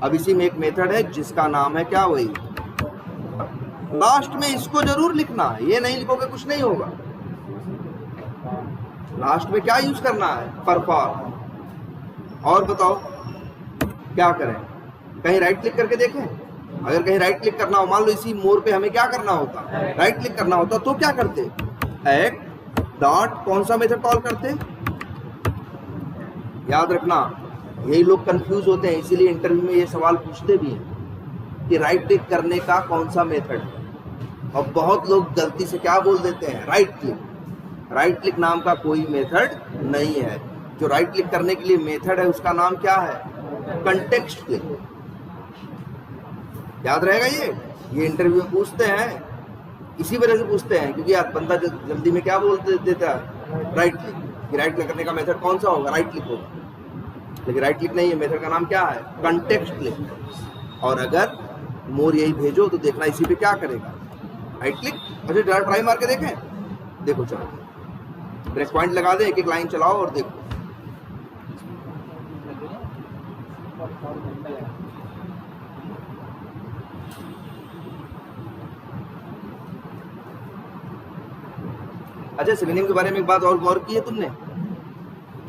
अब इसी में एक मेथड है जिसका नाम है क्या, वही लास्ट में इसको जरूर लिखना है, ये नहीं लिखोगे कुछ नहीं होगा। लास्ट में क्या यूज करना है, परफॉर्म। और बताओ क्या करें, कहीं राइट क्लिक करके देखें। अगर कहीं राइट क्लिक करना हो, मान लो इसी मोर पे हमें क्या करना होता, राइट क्लिक करना होता, तो क्या करते, एक्ट डॉट कौन सा मेथड कॉल करते। याद रखना, यही लोग कंफ्यूज होते हैं, इसीलिए इंटरव्यू में ये सवाल पूछते भी हैं कि राइट क्लिक करने का कौन सा मेथड है। और बहुत लोग गलती से क्या बोल देते हैं, राइट क्लिक। राइट क्लिक नाम का कोई मेथड नहीं है। जो राइट क्लिक करने के लिए मेथड है उसका नाम क्या है, कंटेक्स्ट क्लिक। याद रहेगा ये इंटरव्यू में पूछते हैं, इसी वजह से पूछते हैं क्योंकि यार बंदा जल्दी में क्या बोल देता है, राइट क्लिक। कि राइट क्लिक करने का मेथड कौन सा होगा, राइट क्लिक होगा। लेकिन राइट क्लिक नहीं है, मेथड का नाम क्या है, कंटेक्स्ट क्लिक। और अगर मोर यही भेजो तो देखना इसी पे क्या करेगा, राइट क्लिक। अच्छा ट्राई मार के देखें, देखो चलो ब्रेक पॉइंट लगा दे, एक एक लाइन चलाओ और देखो। अच्छा सिनोनिम के बारे में एक बात और गौर की है तुमने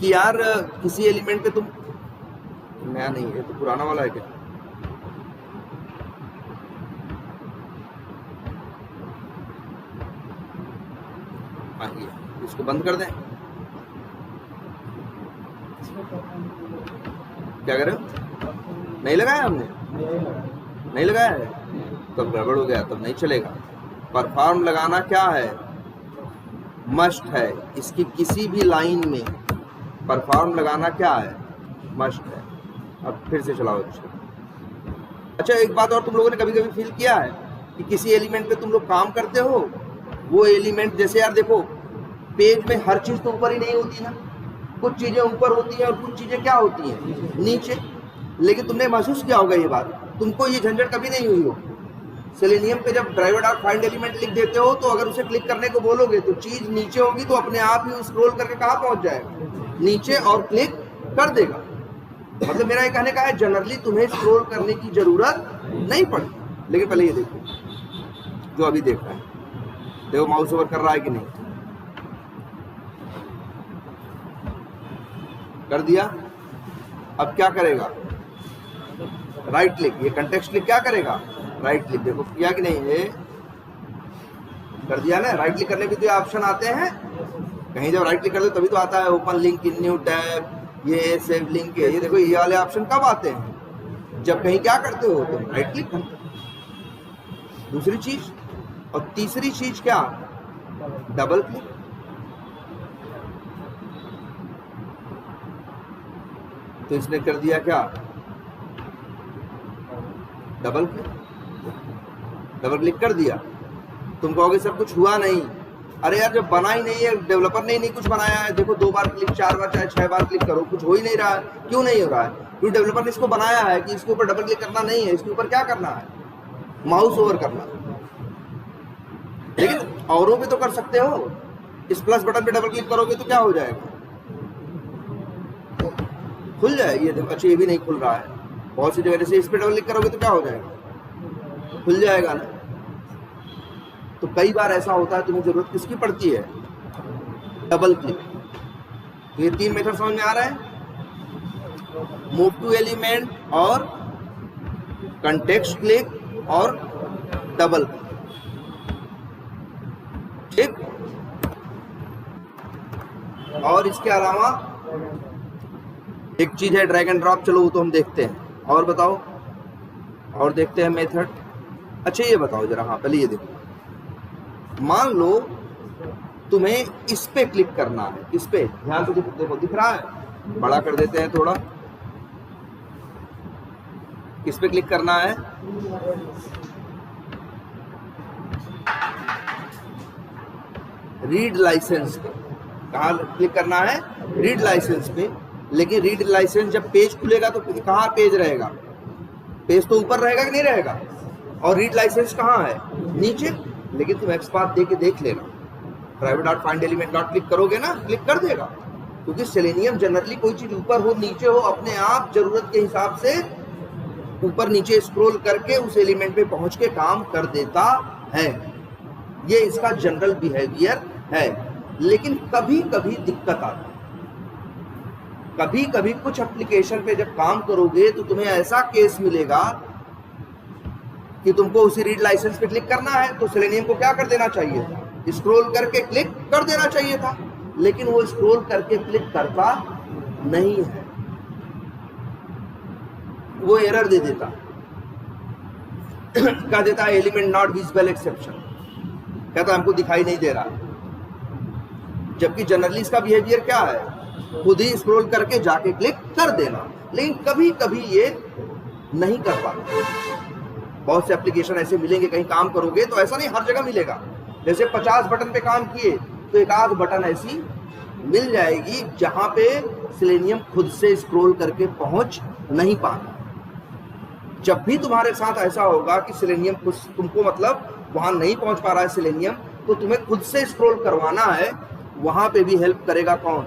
कि यार किसी एलिमेंट पे तुम, नया नहीं है तो पुराना वाला है क्या, आइए इसको बंद कर दें। क्या करें, नहीं लगाया हमने, नहीं लगाया है तब गड़बड़ हो गया, तब नहीं चलेगा। परफॉर्म लगाना क्या है, मस्ट है। इसकी किसी भी लाइन में परफॉर्म लगाना क्या है, मस्ट है। अब फिर से चलाओ इसको। अच्छा एक बात और, तुम लोगों ने कभी कभी फील किया है कि किसी एलिमेंट पे तुम लोग काम करते हो, वो एलिमेंट जैसे यार देखो पेज में हर चीज़ तो ऊपर ही नहीं होती ना, कुछ चीज़ें ऊपर होती हैं और कुछ चीज़ें क्या होती हैं, नीचे। लेकिन तुमने महसूस किया होगा ये बात, तुमको ये झंझट कभी नहीं हुई हो। सेलेनियम पे जब ड्राइवर डॉट फाइंड एलिमेंट लिख देते हो तो अगर उसे क्लिक करने को बोलोगे तो चीज नीचे होगी, तो अपने आप ही स्क्रॉल करके कहाँ पहुंच जाएगा, नीचे, और क्लिक कर देगा। मतलब मेरा ये कहने का है जनरली तुम्हें स्क्रॉल करने की जरूरत नहीं पड़ती। लेकिन पहले ये देखो जो अभी देख रहा है, देखो माउस ओवर कर रहा है कि नहीं, कर दिया। अब क्या करेगा, राइट क्लिक, ये कंटेक्स्ट क्लिक क्या करेगा, राइट क्लिक। देखो किया कि नहीं, ये कर दिया ना। राइट क्लिक करने के तो ऑप्शन आते हैं, कहीं जब राइट क्लिक करते हो तभी तो आता है open link in new tab, ये सेव लिंक है। ये देखो ये वाले ऑप्शन कब आते हैं, जब कहीं क्या करते हो तुम राइट क्लिक करते हो। दूसरी चीज, और तीसरी चीज क्या, डबल क्लिक। तो इसने कर दिया क्या, डबल क्लिक, डबल क्लिक कर दिया। तुम कहोगे सर कुछ हुआ नहीं, अरे यार जब बना ही नहीं है, डेवलपर ने ही नहीं कुछ बनाया है। देखो 2 बार क्लिक, 4 बार, चाहे 6 बार क्लिक करो, कुछ हो ही नहीं रहा है। क्यों नहीं हो रहा है, क्योंकि डेवलपर ने इसको बनाया है कि इसके ऊपर डबल क्लिक करना नहीं है, इसके ऊपर क्या करना है, माउस ओवर करना। लेकिन औरों पे तो कर सकते हो, इस प्लस बटन पे डबल क्लिक करोगे तो क्या हो जाएगा, खुल जाए। ये देखो, अच्छा ये भी नहीं खुल रहा है, बहुत सी जगह से इस पे डबल क्लिक करोगे तो क्या हो जाएगा, खुल जाएगा ना। तो कई बार ऐसा होता है, तुम्हें जरूरत किसकी पड़ती है, डबल क्लिक। तो ये 3 मेथड समझ में आ रहा है, मूव टू एलिमेंट और कंटेक्स्ट क्लिक और डबल क्लिक, ठीक। और इसके अलावा एक चीज है ड्रैग एंड ड्रॉप, चलो वो तो हम देखते हैं। और बताओ, और देखते हैं मेथड। अच्छा ये बताओ जरा, हाँ पहले ये देखो, मान लो तुम्हें इस पे क्लिक करना है, इस पे ध्यान से देखो, दिख रहा है, बड़ा कर देते हैं थोड़ा। किस पे क्लिक करना है, रीड लाइसेंस पे। कहाँ क्लिक करना है, रीड लाइसेंस पे। लेकिन रीड लाइसेंस जब पेज खुलेगा तो कहाँ पेज रहेगा, पेज तो ऊपर रहेगा कि नहीं रहेगा, और रीड लाइसेंस कहाँ है, नीचे। लेकिन तुम एक्सपाथ दे के देख लेना, private dot find element dot click करोगे ना, क्लिक कर देगा। क्योंकि सेलेनियम जनरली कोई चीज ऊपर हो नीचे हो, अपने आप जरूरत के हिसाब से ऊपर नीचे स्क्रॉल करके उस एलिमेंट पे पहुंच के काम कर देता है। ये इसका जनरल बिहेवियर है। लेकिन कभी कभी दिक्कत आती है, कभी कभी कुछ एप्लीकेशन पे जब काम करोगे तो तुम्हें ऐसा केस मिलेगा कि तुमको उसी रीड लाइसेंस पे क्लिक करना है, तो सेलेनियम को क्या कर देना चाहिए था, स्क्रॉल करके क्लिक कर देना चाहिए था। लेकिन वो स्क्रॉल करके क्लिक करता नहीं है, वो एरर दे देता, कह देता है एलिमेंट नॉट विजिबल एक्सेप्शन, कहता हमको दिखाई नहीं दे रहा। जबकि जनरली इसका बिहेवियर क्या है, खुद ही स्क्रॉल करके जाके क्लिक कर देना। लेकिन कभी कभी ये नहीं कर पाता। बहुत से एप्लीकेशन ऐसे मिलेंगे, कहीं काम करोगे तो ऐसा नहीं हर जगह मिलेगा। जैसे 50 बटन पे काम किए तो एक आध बटन ऐसी मिल जाएगी जहां पे सेलेनियम खुद से स्क्रॉल करके पहुंच नहीं पाना। जब भी तुम्हारे साथ ऐसा होगा कि सेलेनियम तुमको मतलब वहां नहीं पहुंच पा रहा है सेलेनियम, तो तुम्हें खुद से स्क्रॉल करवाना है, वहां पे भी हेल्प करेगा कौन,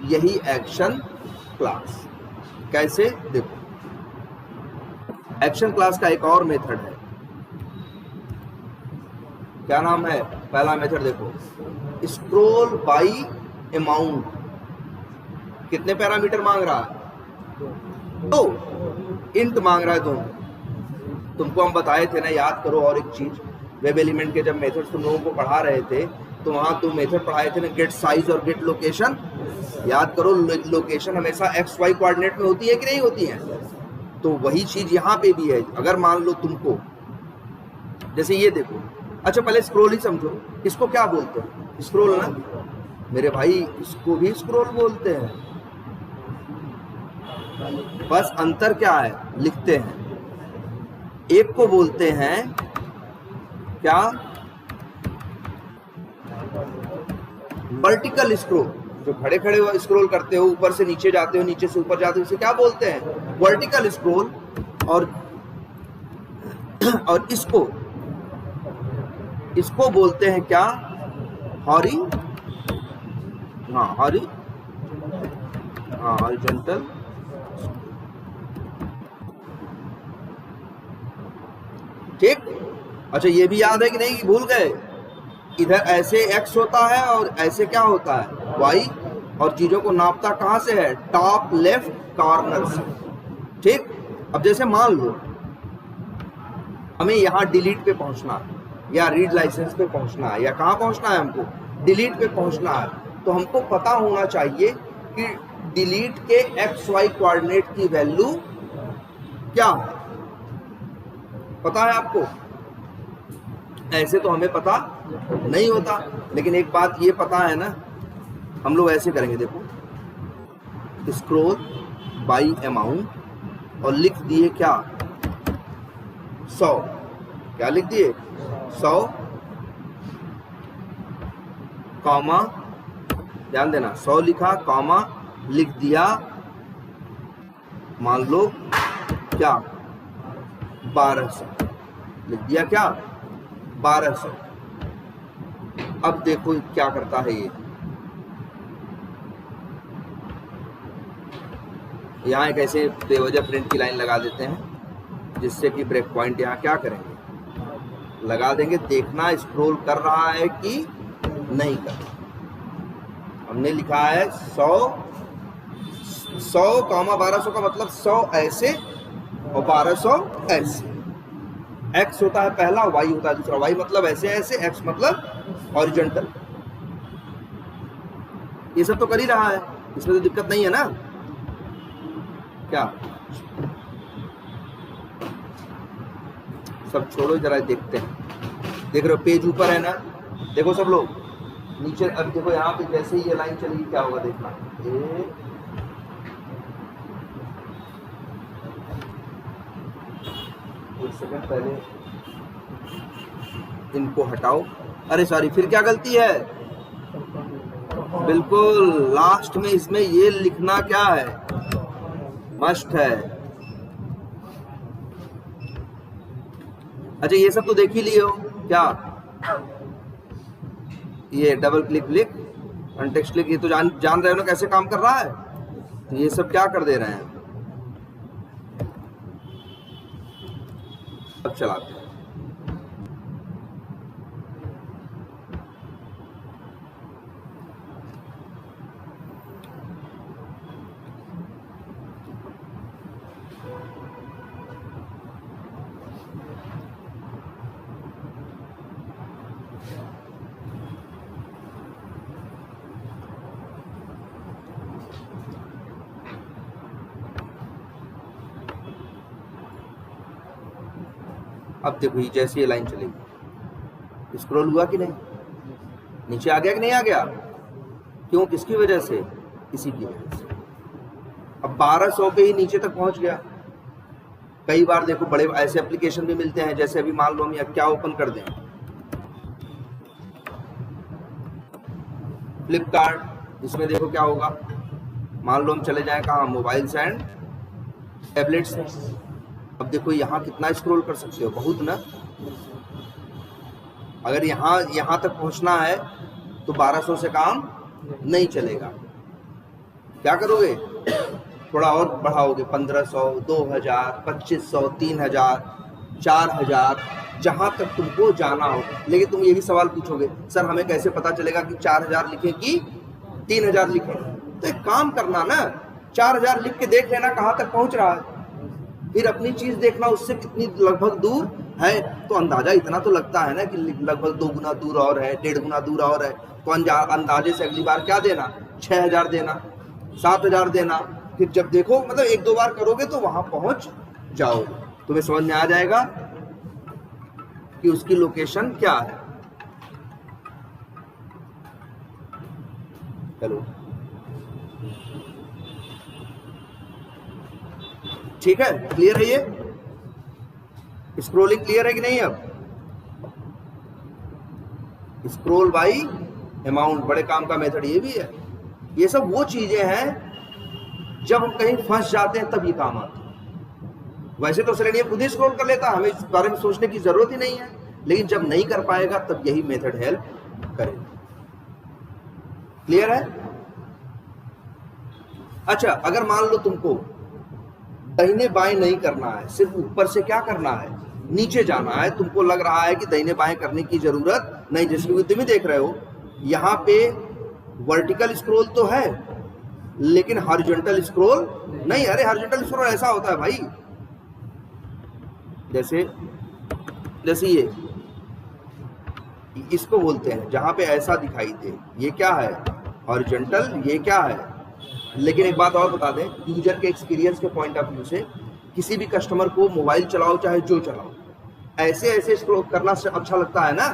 यही एक्शन क्लास। कैसे, देखो एक्शन क्लास का एक और मेथड है, क्या नाम है, पहला मेथड देखो, स्क्रॉल बाय अमाउंट। कितने पैरामीटर मांग रहा है, तो इंट मांग रहा है दोनों। तुमको हम बताए थे ना, याद करो। और एक चीज, वेब एलिमेंट के जब मेथड तुम लोगों को पढ़ा रहे थे तो वहां तुम मेथड पढ़ाए थे ना, गेट साइज और गेट लोकेशन। याद करो, लोकेशन हमेशा एक्स वाई कोऑर्डिनेट में होती है कि नहीं होती है, तो वही चीज यहाँ पे भी है। अगर मान लो तुमको, जैसे ये देखो, अच्छा पहले स्क्रॉल ही समझो, इसको क्या बोलते हैं, स्क्रॉल ना मेरे भाई, इसको भी स्क्रॉल बोलते हैं, बस अंतर क्या है, लिखते हैं। एक को बोलते हैं क्या, वर्टिकल स्क्रॉल, जो खड़े खड़े स्क्रॉल करते हो, ऊपर से नीचे जाते हो, नीचे से ऊपर जाते हो, इसे क्या बोलते हैं, वर्टिकल स्क्रॉल। और इसको बोलते हैं क्या, हॉरिजॉन्टल। ठीक। अच्छा ये भी याद है कि नहीं, भूल गए, इधर ऐसे एक्स होता है और ऐसे क्या होता है, वाई, और चीजों को नापता कहां से है, टॉप लेफ्ट कॉर्नर से। ठीक। अब जैसे मान लो हमें यहाँ डिलीट पे पहुंचना है या रीड लाइसेंस पे पहुंचना है या कहाँ पहुंचना है, हमको डिलीट पे पहुंचना है, तो हमको पता होना चाहिए कि डिलीट के एक्स वाई कोऑर्डिनेट की वैल्यू क्या है। पता है आपको? ऐसे तो हमें पता नहीं होता, लेकिन एक बात ये पता है ना, हम लोग ऐसे करेंगे, देखो स्क्रॉल बाय अमाउंट और लिख दिए क्या 100, क्या लिख दिए 100 कॉमा, ध्यान देना 100 लिखा कॉमा लिख दिया मान लो क्या 1200, लिख दिया क्या 1200। अब देखो क्या करता है ये, यहाँ एक ऐसे बेवजह प्रिंट की लाइन लगा देते हैं जिससे कि ब्रेक पॉइंट यहाँ क्या करेंगे, लगा देंगे, देखना स्क्रॉल कर रहा है कि नहीं कर रहा। हमने लिखा है 100 कॉमा 1200 का मतलब 100 ऐसे और 1200 ऐसे। x होता है पहला, y होता है दूसरा। y मतलब ऐसे ऐसे, x मतलब हॉरिजॉन्टल। ये सब तो कर ही रहा है, इसमें तो दिक्कत नहीं है ना। क्या सब छोड़ो, जरा देखते हैं। देख रहे हो पेज ऊपर है ना, देखो सब लोग नीचे। अब देखो यहाँ पे जैसे ही ये लाइन चलेगी क्या होगा, देखना। एक सेकंड पहले इनको हटाओ। अरे सॉरी, फिर क्या गलती है? बिल्कुल लास्ट में इसमें ये लिखना क्या है, मस्ट है। अच्छा ये सब तो देख ही लिए हो क्या, ये डबल क्लिक क्लिक अनटेक्स्ट क्लिक, ये तो जान रहे हो ना कैसे काम कर रहा है। तो ये सब क्या कर दे रहे हैं, अब चलाते हैं। अब देखो ये जैसे ये लाइन चलेगी, स्क्रॉल हुआ कि नहीं, नीचे आ गया कि नहीं आ गया? क्यों, किसकी वजह से? इसी की वजह से। अब 1200 पे ही नीचे तक पहुंच गया। कई बार देखो बड़े ऐसे एप्लीकेशन भी मिलते हैं, जैसे अभी मान लो हम यहाँ क्या ओपन कर दें, फ्लिपकार्ट। इसमें देखो क्या होगा, मान लो हम चले जाएं कहाँ, मोबाइल्स एंड टैबलेट्स। अब देखो यहाँ कितना स्क्रॉल कर सकते हो, बहुत ना। अगर यहाँ तक पहुँचना है तो 1200 से काम नहीं चलेगा। क्या करोगे, थोड़ा और बढ़ाओगे, 1500, 2000, 2500, 3000, 4000, जहाँ तक तुमको जाना हो। लेकिन तुम ये भी सवाल पूछोगे, सर हमें कैसे पता चलेगा कि 4000 लिखें कि 3000 लिखें? तो एक काम करना ना, 4000 लिख के देख लेना कहाँ तक पहुँच रहा है, फिर अपनी चीज देखना उससे कितनी लगभग दूर है। तो अंदाजा इतना तो लगता है ना कि लगभग 2 गुना दूर और है, 1.5 गुना दूर और है। तो अंदाजे से अगली बार क्या देना, 6000 देना, 7000 देना। फिर जब देखो मतलब 1-2 बार करोगे तो वहां पहुंच जाओगे, तुम्हें समझ में आ जाएगा कि उसकी लोकेशन क्या है। चलो ठीक है, क्लियर है? ये स्क्रोलिंग क्लियर है कि नहीं? अब स्क्रोल बाय अमाउंट, बड़े काम का मेथड ये भी है। ये सब वो चीजें हैं जब हम कहीं फंस जाते हैं तब ये काम आते हैं। वैसे तो सेलेनियम खुद ही स्क्रॉल कर लेता है, हमें इस बारे में सोचने की जरूरत ही नहीं है। लेकिन जब नहीं कर पाएगा तब यही मेथड हेल्प करेगा। क्लियर है? अच्छा, अगर मान लो तुमको दाहिने बाएं नहीं करना है, सिर्फ ऊपर से क्या करना है, नीचे जाना है। तुमको लग रहा है कि दाहिने बाएं करने की जरूरत नहीं, जैसे कि तुम देख रहे हो यहाँ पे वर्टिकल स्क्रॉल तो है लेकिन हॉरिजॉन्टल स्क्रॉल नहीं। अरे हॉरिजॉन्टल स्क्रॉल ऐसा होता है भाई, जैसे जैसे ये इसको बोलते हैं जहां पे ऐसा दिखाई दे, ये क्या है हॉरिजॉन्टल, ये क्या है। लेकिन एक बात और बता दें, यूजर के एक्सपीरियंस के पॉइंट ऑफ व्यू से किसी भी कस्टमर को मोबाइल चलाओ चाहे जो चलाओ, ऐसे ऐसे स्क्रॉल करना अच्छा लगता है ना।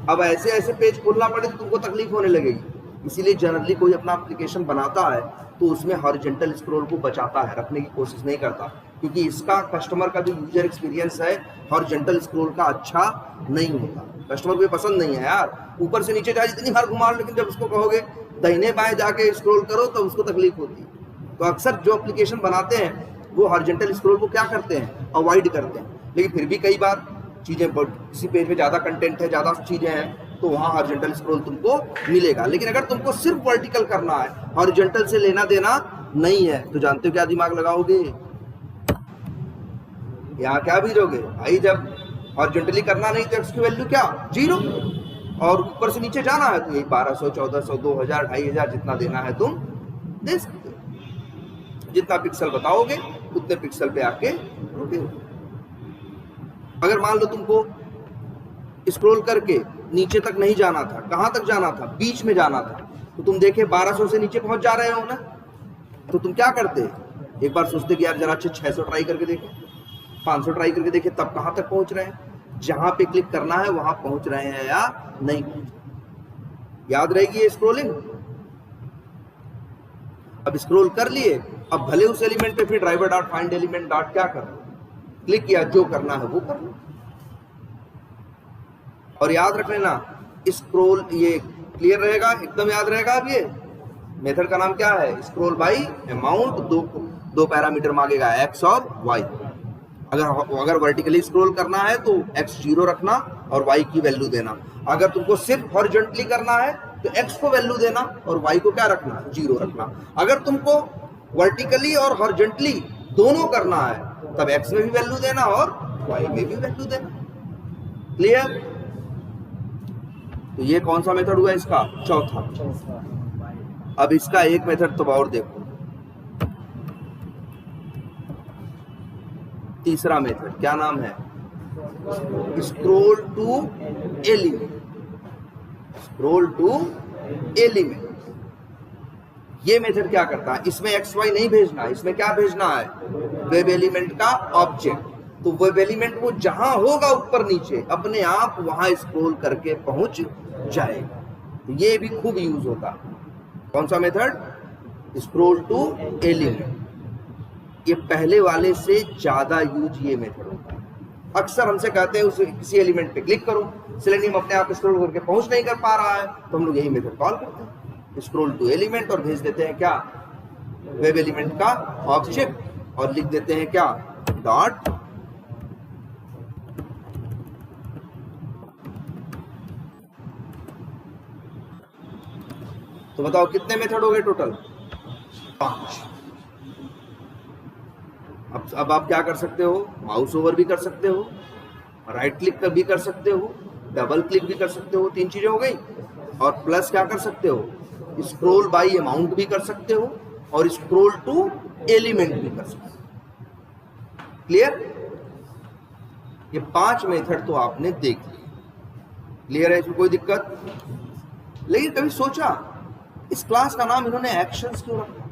अब ऐसे ऐसे पेज खोलना पड़े तो तुमको तकलीफ होने लगेगी। इसीलिए जनरली कोई अपना एप्लीकेशन बनाता है तो उसमें हॉरिजॉन्टल स्क्रॉल को बचाता है, रखने की कोशिश नहीं करता, क्योंकि इसका कस्टमर का जो यूजर एक्सपीरियंस है हॉरिजॉन्टल स्क्रॉल का अच्छा नहीं होता। कस्टमर को ये पसंद नहीं है यार, ऊपर से नीचे चाहे जितनी बार घुमा लो, लेकिन जब उसको कहोगे दाहिने बाएं जाके स्क्रॉल करो तो उसको तकलीफ होती है। तो अक्सर जो एप्लीकेशन बनाते हैं वो हॉरिजॉन्टल स्क्रॉल को क्या करते हैं, अवॉइड करते हैं। लेकिन फिर भी कई बार चीज़ें किसी पेज में ज़्यादा कंटेंट है, ज़्यादा चीज़ें हैं, तो वहाँ हॉरिजॉन्टल स्क्रॉल तुमको मिलेगा। लेकिन अगर तुमको सिर्फ वर्टिकल करना है, हॉरिजॉन्टल से लेना देना नहीं है, तो जानते हो क्या दिमाग लगाओगे, यहाँ क्या भेजोगे भाई। जब हॉरिजॉन्टली करना नहीं तो एक्स की वैल्यू क्या, 0, और ऊपर से नीचे जाना है तो यही 1200, 1400, 2000, 2500 जितना देना है तुम दे सकते हो। जितना पिक्सल बताओगे उतने पिक्सल पे आके रुके। अगर मान लो तुमको स्क्रॉल करके नीचे तक नहीं जाना था, कहां तक जाना था, बीच में जाना था, तो तुम देखे 1200 से नीचे पहुंच जा रहे हो ना, तो तुम क्या करते, एक बार सोचते कि यार जरा अच्छे 600 ट्राई करके देखें, 500 ट्राई करके देखें, तब कहां तक पहुंच रहे हैं, जहां पे क्लिक करना है वहां पहुंच रहे हैं या नहीं। याद रहेगी ये स्क्रॉलिंग। अब स्क्रॉल कर लिए, अब भले उस एलिमेंट पे फिर driver dot find element dot क्या कर लो, क्लिक किया, जो करना है वो कर लो। और याद रख लेना स्क्रॉल, ये क्लियर रहेगा, एकदम याद रहेगा। अब ये मेथड का नाम क्या है, स्क्रॉल बाई अमाउंट। दो पैरामीटर मांगेगा, एक्स और वाई। अगर वर्टिकली स्क्रॉल करना है तो x 0 रखना और y की वैल्यू देना। अगर तुमको सिर्फ हॉरिजॉन्टली करना है तो x को वैल्यू देना और y को क्या रखना, 0 रखना। अगर तुमको वर्टिकली और हॉरिजॉन्टली दोनों करना है तब x में भी वैल्यू देना और y में भी वैल्यू देना। क्लियर। तो ये कौन सा मेथड हुआ इसका, चौथा। अब इसका एक मेथड तो और देखो, तीसरा मेथड क्या नाम है, scroll to element. Scroll to element ये मेथड क्या करता है, इसमें एक्स वाई नहीं भेजना, इसमें क्या भेजना है, वेब एलिमेंट का ऑब्जेक्ट। तो वेब एलिमेंट वो जहां होगा ऊपर नीचे अपने आप वहां स्क्रॉल करके पहुंच जाएगा। तो ये भी खूब यूज होता है। कौन सा मेथड, स्क्रॉल टू एलिमेंट। ये पहले वाले से ज्यादा यूज ये मेथड होता है। अक्सर हमसे कहते हैं उस किसी एलिमेंट पे क्लिक करो, सेलेनियम अपने आप स्क्रॉल करके पहुंच नहीं कर पा रहा है, तो हम लोग यही मेथड कॉल करते हैं, स्क्रॉल टू एलिमेंट, और भेज देते हैं क्या, वेब एलिमेंट का ऑब्जेक्ट, और लिख देते हैं क्या, डॉट तो बताओ कितने मेथड हो गए टोटल, 5। अब आप क्या कर सकते हो, माउस ओवर भी कर सकते हो, राइट क्लिक भी कर सकते हो, डबल क्लिक भी कर सकते हो, 3 चीजें हो गई। और प्लस क्या कर सकते हो, स्क्रॉल बाय अमाउंट भी कर सकते हो और स्क्रॉल टू एलिमेंट भी कर सकते हो। क्लियर। ये 5 मेथड तो आपने देख लिए, क्लियर है, इसमें कोई दिक्कत। लेकिन कभी सोचा इस क्लास का नाम इन्होंने एक्शंस क्यों रखा,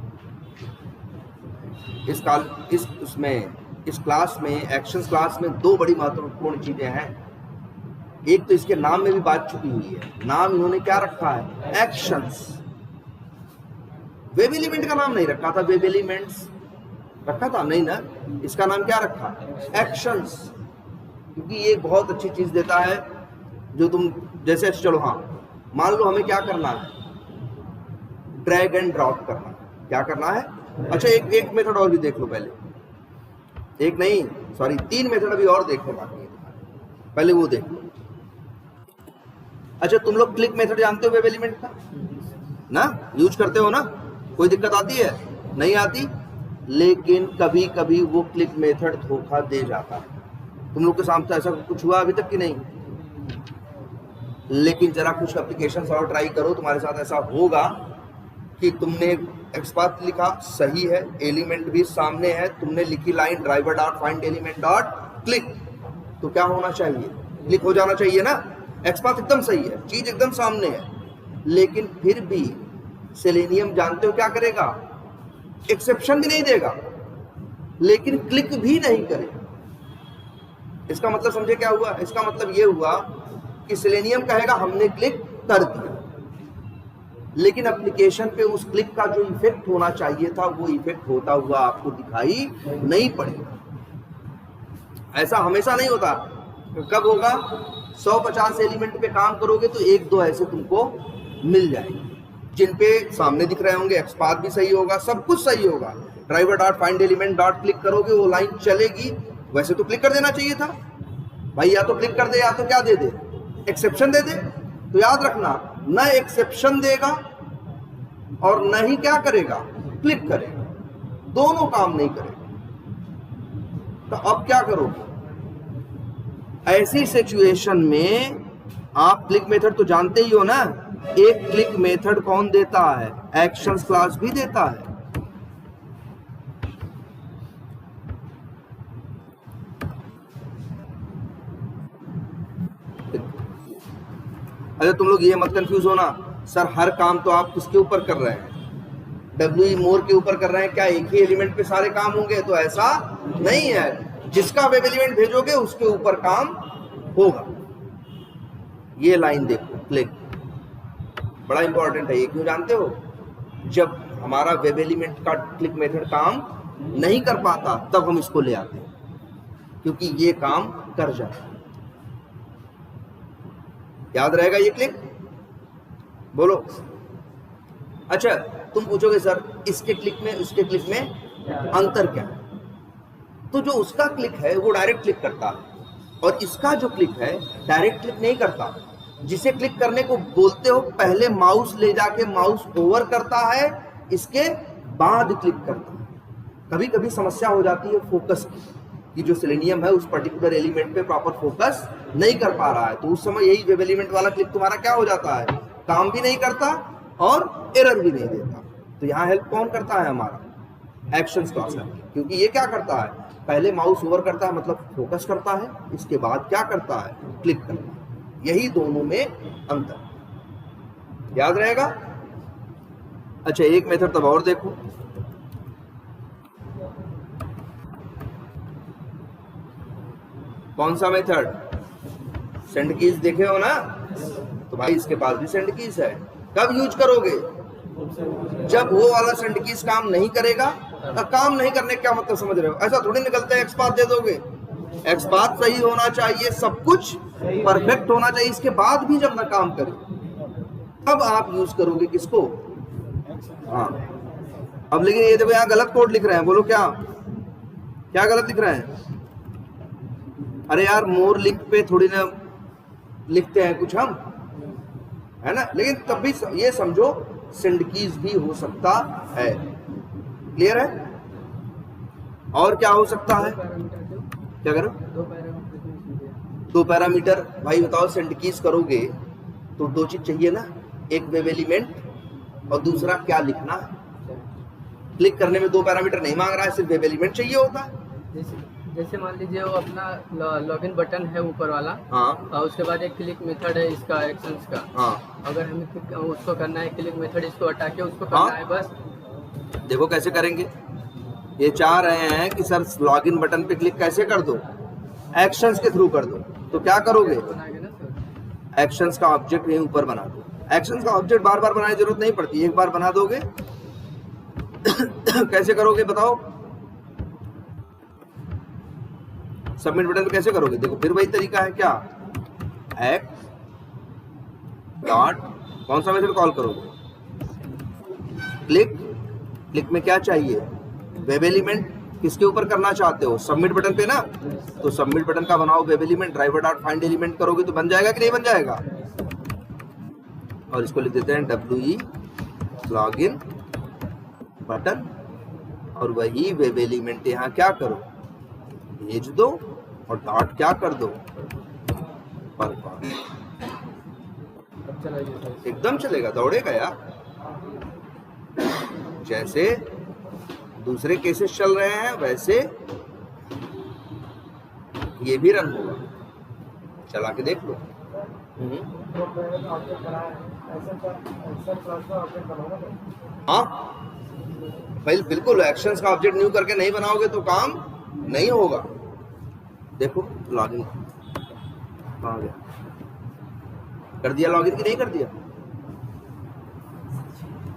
इस क्लास में एक्शंस क्लास में 2 बड़ी महत्वपूर्ण चीजें हैं। एक तो इसके नाम में भी बात छुपी हुई है, नाम इन्होंने क्या रखा है, एक्शंस। वेब एलिमेंट का नाम नहीं रखा था, वेब एलिमेंट्स रखा था नहीं ना, इसका नाम क्या रखा, एक्शंस, क्योंकि ये बहुत अच्छी चीज देता है जो तुम जैसे, चलो हाँ मान लो हमें क्या करना है, ड्रैग एंड ड्रॉप करना, क्या करना है। अच्छा एक मेथड और भी देख लो पहले, एक नहीं सॉरी 3 मेथड अभी और देखने बाकी है, पहले वो देख लो। अच्छा तुम लोग क्लिक मेथड जानते हो वेब एलिमेंट का ना, यूज करते हो ना, कोई दिक्कत आती है, नहीं आती। लेकिन कभी कभी वो क्लिक मेथड धोखा दे जाता है। तुम लोग के सामने ऐसा कुछ हुआ अभी तक कि नहीं, लेकिन जरा कुछ एप्लीकेशन और ट्राई करो, तुम्हारे साथ ऐसा होगा कि तुमने एक्सपाथ लिखा सही है, एलिमेंट भी सामने है, तुमने लिखी line driver dot find element dot click, तो क्या होना चाहिए, क्लिक हो जाना चाहिए ना। एक्सपाथ एकदम सही है, चीज एकदम सामने है, लेकिन फिर भी सेलेनियम जानते हो क्या करेगा, एक्सेप्शन भी नहीं देगा, लेकिन क्लिक भी नहीं करेगा। इसका मतलब समझे क्या हुआ, इसका मतलब ये हुआ कि सेलेनियम कहेगा हमने क्लिक कर दिया, लेकिन एप्लीकेशन पे उस क्लिक का जो इफेक्ट होना चाहिए था वो इफेक्ट होता हुआ आपको दिखाई नहीं पड़ेगा। ऐसा हमेशा नहीं होता। कब होगा, 150 एलिमेंट पे काम करोगे तो एक दो ऐसे तुमको मिल जाएंगे जिन पे सामने दिख रहे होंगे, एक्सपाथ भी सही होगा, सब कुछ सही होगा। Driver dot find element dot click करोगे वो लाइन चलेगी, वैसे तो क्लिक कर देना चाहिए था भाई, या तो क्लिक कर दे या तो क्या दे दे, एक्सेप्शन दे दे। तो याद रखना, न एक्सेप्शन देगा और न ही क्या करेगा, क्लिक करेगा, दोनों काम नहीं करेगा। तो अब क्या करोगे ऐसी सिचुएशन में, आप क्लिक मेथड तो जानते ही हो ना, एक क्लिक मेथड कौन देता है, एक्शंस क्लास भी देता है। अरे तुम लोग ये मत कंफ्यूज होना, सर हर काम तो आप किसके ऊपर कर रहे हैं, डब्ल्यू मोर के ऊपर कर रहे हैं क्या, एक ही एलिमेंट पे सारे काम होंगे, तो ऐसा नहीं है। जिसका वेब एलिमेंट भेजोगे उसके ऊपर काम होगा। ये लाइन देखो, क्लिक बड़ा इंपॉर्टेंट है, ये क्यों जानते हो, जब हमारा वेब एलिमेंट का क्लिक मेथड काम नहीं कर पाता तब हम इसको ले आते हैं, क्योंकि ये काम कर जाए। याद रहेगा ये क्लिक, बोलो। अच्छा तुम पूछोगे सर इसके क्लिक में उसके क्लिक में अंतर क्या है, तो जो उसका क्लिक है वो डायरेक्ट क्लिक करता है और इसका जो क्लिक है डायरेक्ट क्लिक नहीं करता। जिसे क्लिक करने को बोलते हो पहले माउस ले जाके माउस ओवर करता है, इसके बाद क्लिक करता है। कभी कभी समस्या हो जाती है फोकस की, कि जो सेलेनियम है उस पर्टिकुलर एलिमेंट पे प्रॉपर फोकस नहीं कर पा रहा है, तो उस समय यही वेब एलिमेंट वाला क्लिक तुम्हारा क्या हो जाता है, काम भी नहीं करता और एरर भी नहीं देता। तो यहाँ हेल्प कौन करता है, हमारा एक्शंस क्लास है, क्योंकि ये क्या करता है, पहले माउस ओवर करता है मतलब फोकस करता है, इसके बाद क्या करता है, क्लिक करता है। यही दोनों में अंतर, याद रहेगा। अच्छा एक मेथड तब और देखो, कौन सा मेथड, सेंड कीज देखे हो ना, तो भाई इसके पास भी सेंड कीज है। कब यूज करोगे, जब वो वाला सेंड कीज काम नहीं करेगा। काम नहीं करने का क्या मतलब समझ रहे हो, ऐसा थोड़ी निकलता है एक्सपाथ दे दोगे, एक्सपाथ सही होना चाहिए, सब कुछ परफेक्ट होना चाहिए, इसके बाद भी जब ना काम करे तब आप यूज करोगे किसको, हाँ। अब लेकिन ये देखो यहाँ गलत कोड लिख रहे हैं, बोलो क्या क्या गलत लिख रहे हैं। अरे यार मोर लिंक पे थोड़ी ना लिखते हैं कुछ हम, है ना, लेकिन तब भी ये समझो सेंड कीज भी हो सकता है। क्लियर है। और क्या हो सकता है, क्या करो, दो पैरामीटर। भाई बताओ सेंड कीज करोगे तो दो चीज चाहिए ना, एक वेब एलिमेंट और दूसरा क्या लिखना है। क्लिक करने में दो पैरामीटर नहीं मांग रहा है, सिर्फ वेब एलिमेंट चाहिए होता है। जैसे मान लीजिए वो अपना लॉगिन बटन है ऊपर वाला, हाँ, और उसके बाद एक क्लिक मेथड है इसका एक्शंस का, हाँ, अगर हमें उसको करना है क्लिक मेथड, इसको हटा के उसको करना है बस। देखो कैसे करेंगे, ये चाह रहे हैं कि सर लॉगिन बटन पे क्लिक कैसे कर दो, एक्शंस के थ्रू कर दो, तो क्या करोगे, एक्शंस का ऑब्जेक्ट यहीं ऊपर बना दो। एक्शंस का ऑब्जेक्ट बार बार बनाने की जरूरत नहीं पड़ती, एक बार बना दोगे। कैसे करोगे बताओ, सबमिट बटन पे कैसे करोगे, देखो फिर वही तरीका है, क्या एक्स डॉट कौन सा मेथड कॉल करोगे, क्लिक। क्लिक में क्या चाहिए, वेब एलिमेंट, किसके ऊपर करना चाहते हो, सबमिट बटन पे ना, तो सबमिट बटन का बनाओ web element, driver dot find element करोगे तो बन जाएगा कि नहीं बन जाएगा। और इसको लिख देते हैं WE लॉगिन बटन, और वही वेब एलिमेंट यहाँ क्या करो, भेज दो और डॉट क्या कर दो, पर एकदम चलेगा, दौड़ेगा यार। जैसे दूसरे केसेस चल रहे हैं वैसे ये भी रन होगा, चला के देख लो। हाँ भाई बिल्कुल, एक्शंस का ऑब्जेक्ट न्यू करके नहीं बनाओगे तो काम नहीं होगा। देखो लॉगिन कहाँ गया, कर दिया लॉगिन कि नहीं कर दिया?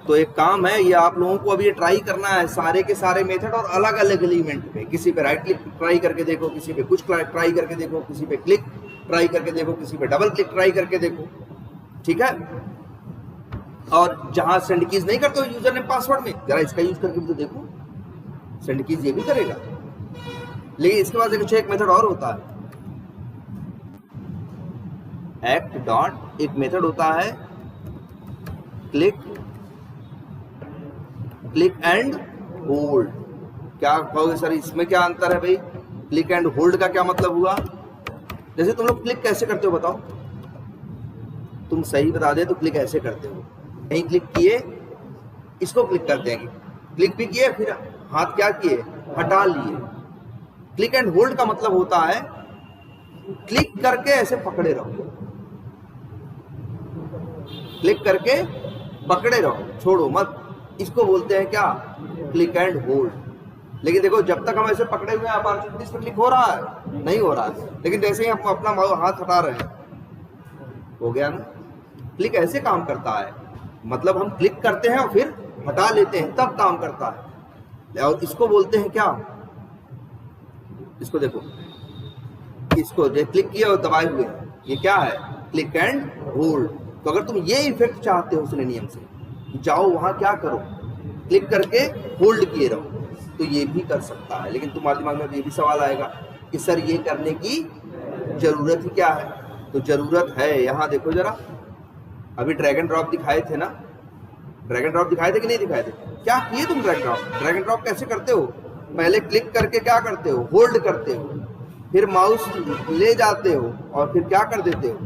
तो एक काम है, ये आप लोगों को अभी ये ट्राई करना है सारे के सारे मेथड और अलग अलग एलिमेंट पे। किसी पे राइट क्लिक ट्राई करके देखो, किसी पे कुछ ट्राई करके देखो, किसी पे क्लिक ट्राई करके देखो, किसी पे डबल क्लिक ट्राई करके देखो, ठीक है। और जहां सेंड कीज नहीं करते हो यूजर ने पासवर्ड में, जरा इसका यूज करके भी तो देखो, सेंड कीज ये भी करेगा। लेकिन इसके बाद एक मेथड और होता है, एक्ट डॉट, एक मेथड होता है क्लिक एंड होल्ड। क्या कहोगे सर इसमें क्या अंतर है भाई? क्लिक एंड होल्ड का क्या मतलब हुआ? जैसे तुम लोग क्लिक कैसे करते हो बताओ, तुम सही बता दे तो क्लिक ऐसे करते हो, कहीं क्लिक किए इसको क्लिक करते हैं, क्लिक भी किए फिर हाथ क्या किए, हटा लिए। क्लिक एंड होल्ड का मतलब होता है क्लिक करके ऐसे पकड़े रहो, क्लिक करके पकड़े रहो, छोड़ो मत, इसको बोलते हैं क्या, क्लिक एंड होल्ड। लेकिन देखो जब तक हम ऐसे पकड़े हुए हैं अपॉर्चुनिटीज पर क्लिक हो रहा है, नहीं हो रहा है। लेकिन जैसे ही हम अपना हाथ हटा रहे हैं, हो गया ना। क्लिक ऐसे काम करता है, मतलब हम क्लिक करते हैं और फिर हटा लेते हैं, तब काम करता है। और इसको बोलते हैं क्या, इसको देखो, इसको जो क्लिक किया और दबाए हुए, ये क्या है, क्लिक एंड होल्ड। तो अगर तुम ये इफेक्ट चाहते हो सिनोनियम से, जाओ वहां क्या करो, क्लिक करके होल्ड किए रहो, तो ये भी कर सकता है। लेकिन तुम्हारे दिमाग में ये भी सवाल आएगा कि सर ये करने की जरूरत ही क्या है? तो जरूरत है, यहाँ देखो जरा, अभी ड्रैग एंड ड्रॉप दिखाए थे ना, ड्रैग एंड ड्रॉप दिखाए थे कि नहीं दिखाए थे? क्या किए तुम ड्रैग एंड ड्रॉप कैसे करते हो? पहले क्लिक करके क्या करते हो, होल्ड करते हो, फिर माउस ले जाते हो और फिर क्या कर देते हो,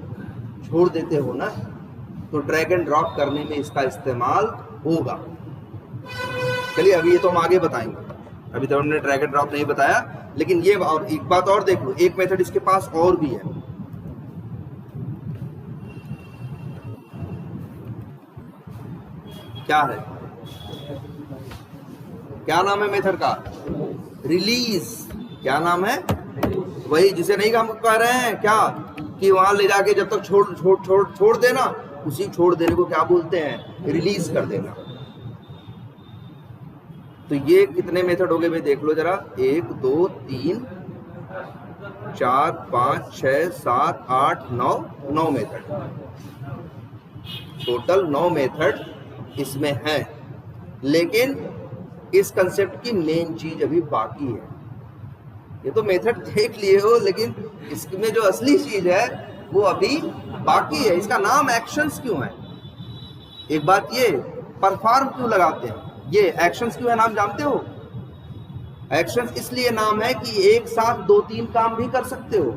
छोड़ देते हो ना। तो ड्रैग एंड ड्रॉप करने में इसका इस्तेमाल होगा। चलिए अभी ये तो हम आगे बताएंगे, अभी तो हमने ड्रैग एंड ड्रॉप नहीं बताया। लेकिन ये और एक बात और देख लो, एक मेथड इसके पास और भी है, क्या है, क्या नाम है मेथड का, रिलीज। क्या नाम है? वही जिसे नहीं हम कह रहे हैं क्या कि वहां ले जाके जब तक छोड़ देना, उसी छोड़ देने को क्या बोलते हैं, रिलीज कर देना। तो ये कितने मेथड हो गए भाई, देख लो जरा, 1 2 3 4 5 6 7 8 9 मेथड, टोटल 9 मेथड इसमें है। लेकिन इस कंसेप्ट की मेन चीज अभी बाकी है। ये तो मेथड देख लिए हो, लेकिन इसमें जो असली चीज है वो अभी बाकी है। इसका नाम एक्शंस क्यों है? एक बात ये, परफॉर्म क्यों लगाते हैं? ये एक्शंस क्यों है नाम जानते हो? एक्शंस इसलिए नाम है कि एक साथ 2-3 काम भी कर सकते हो।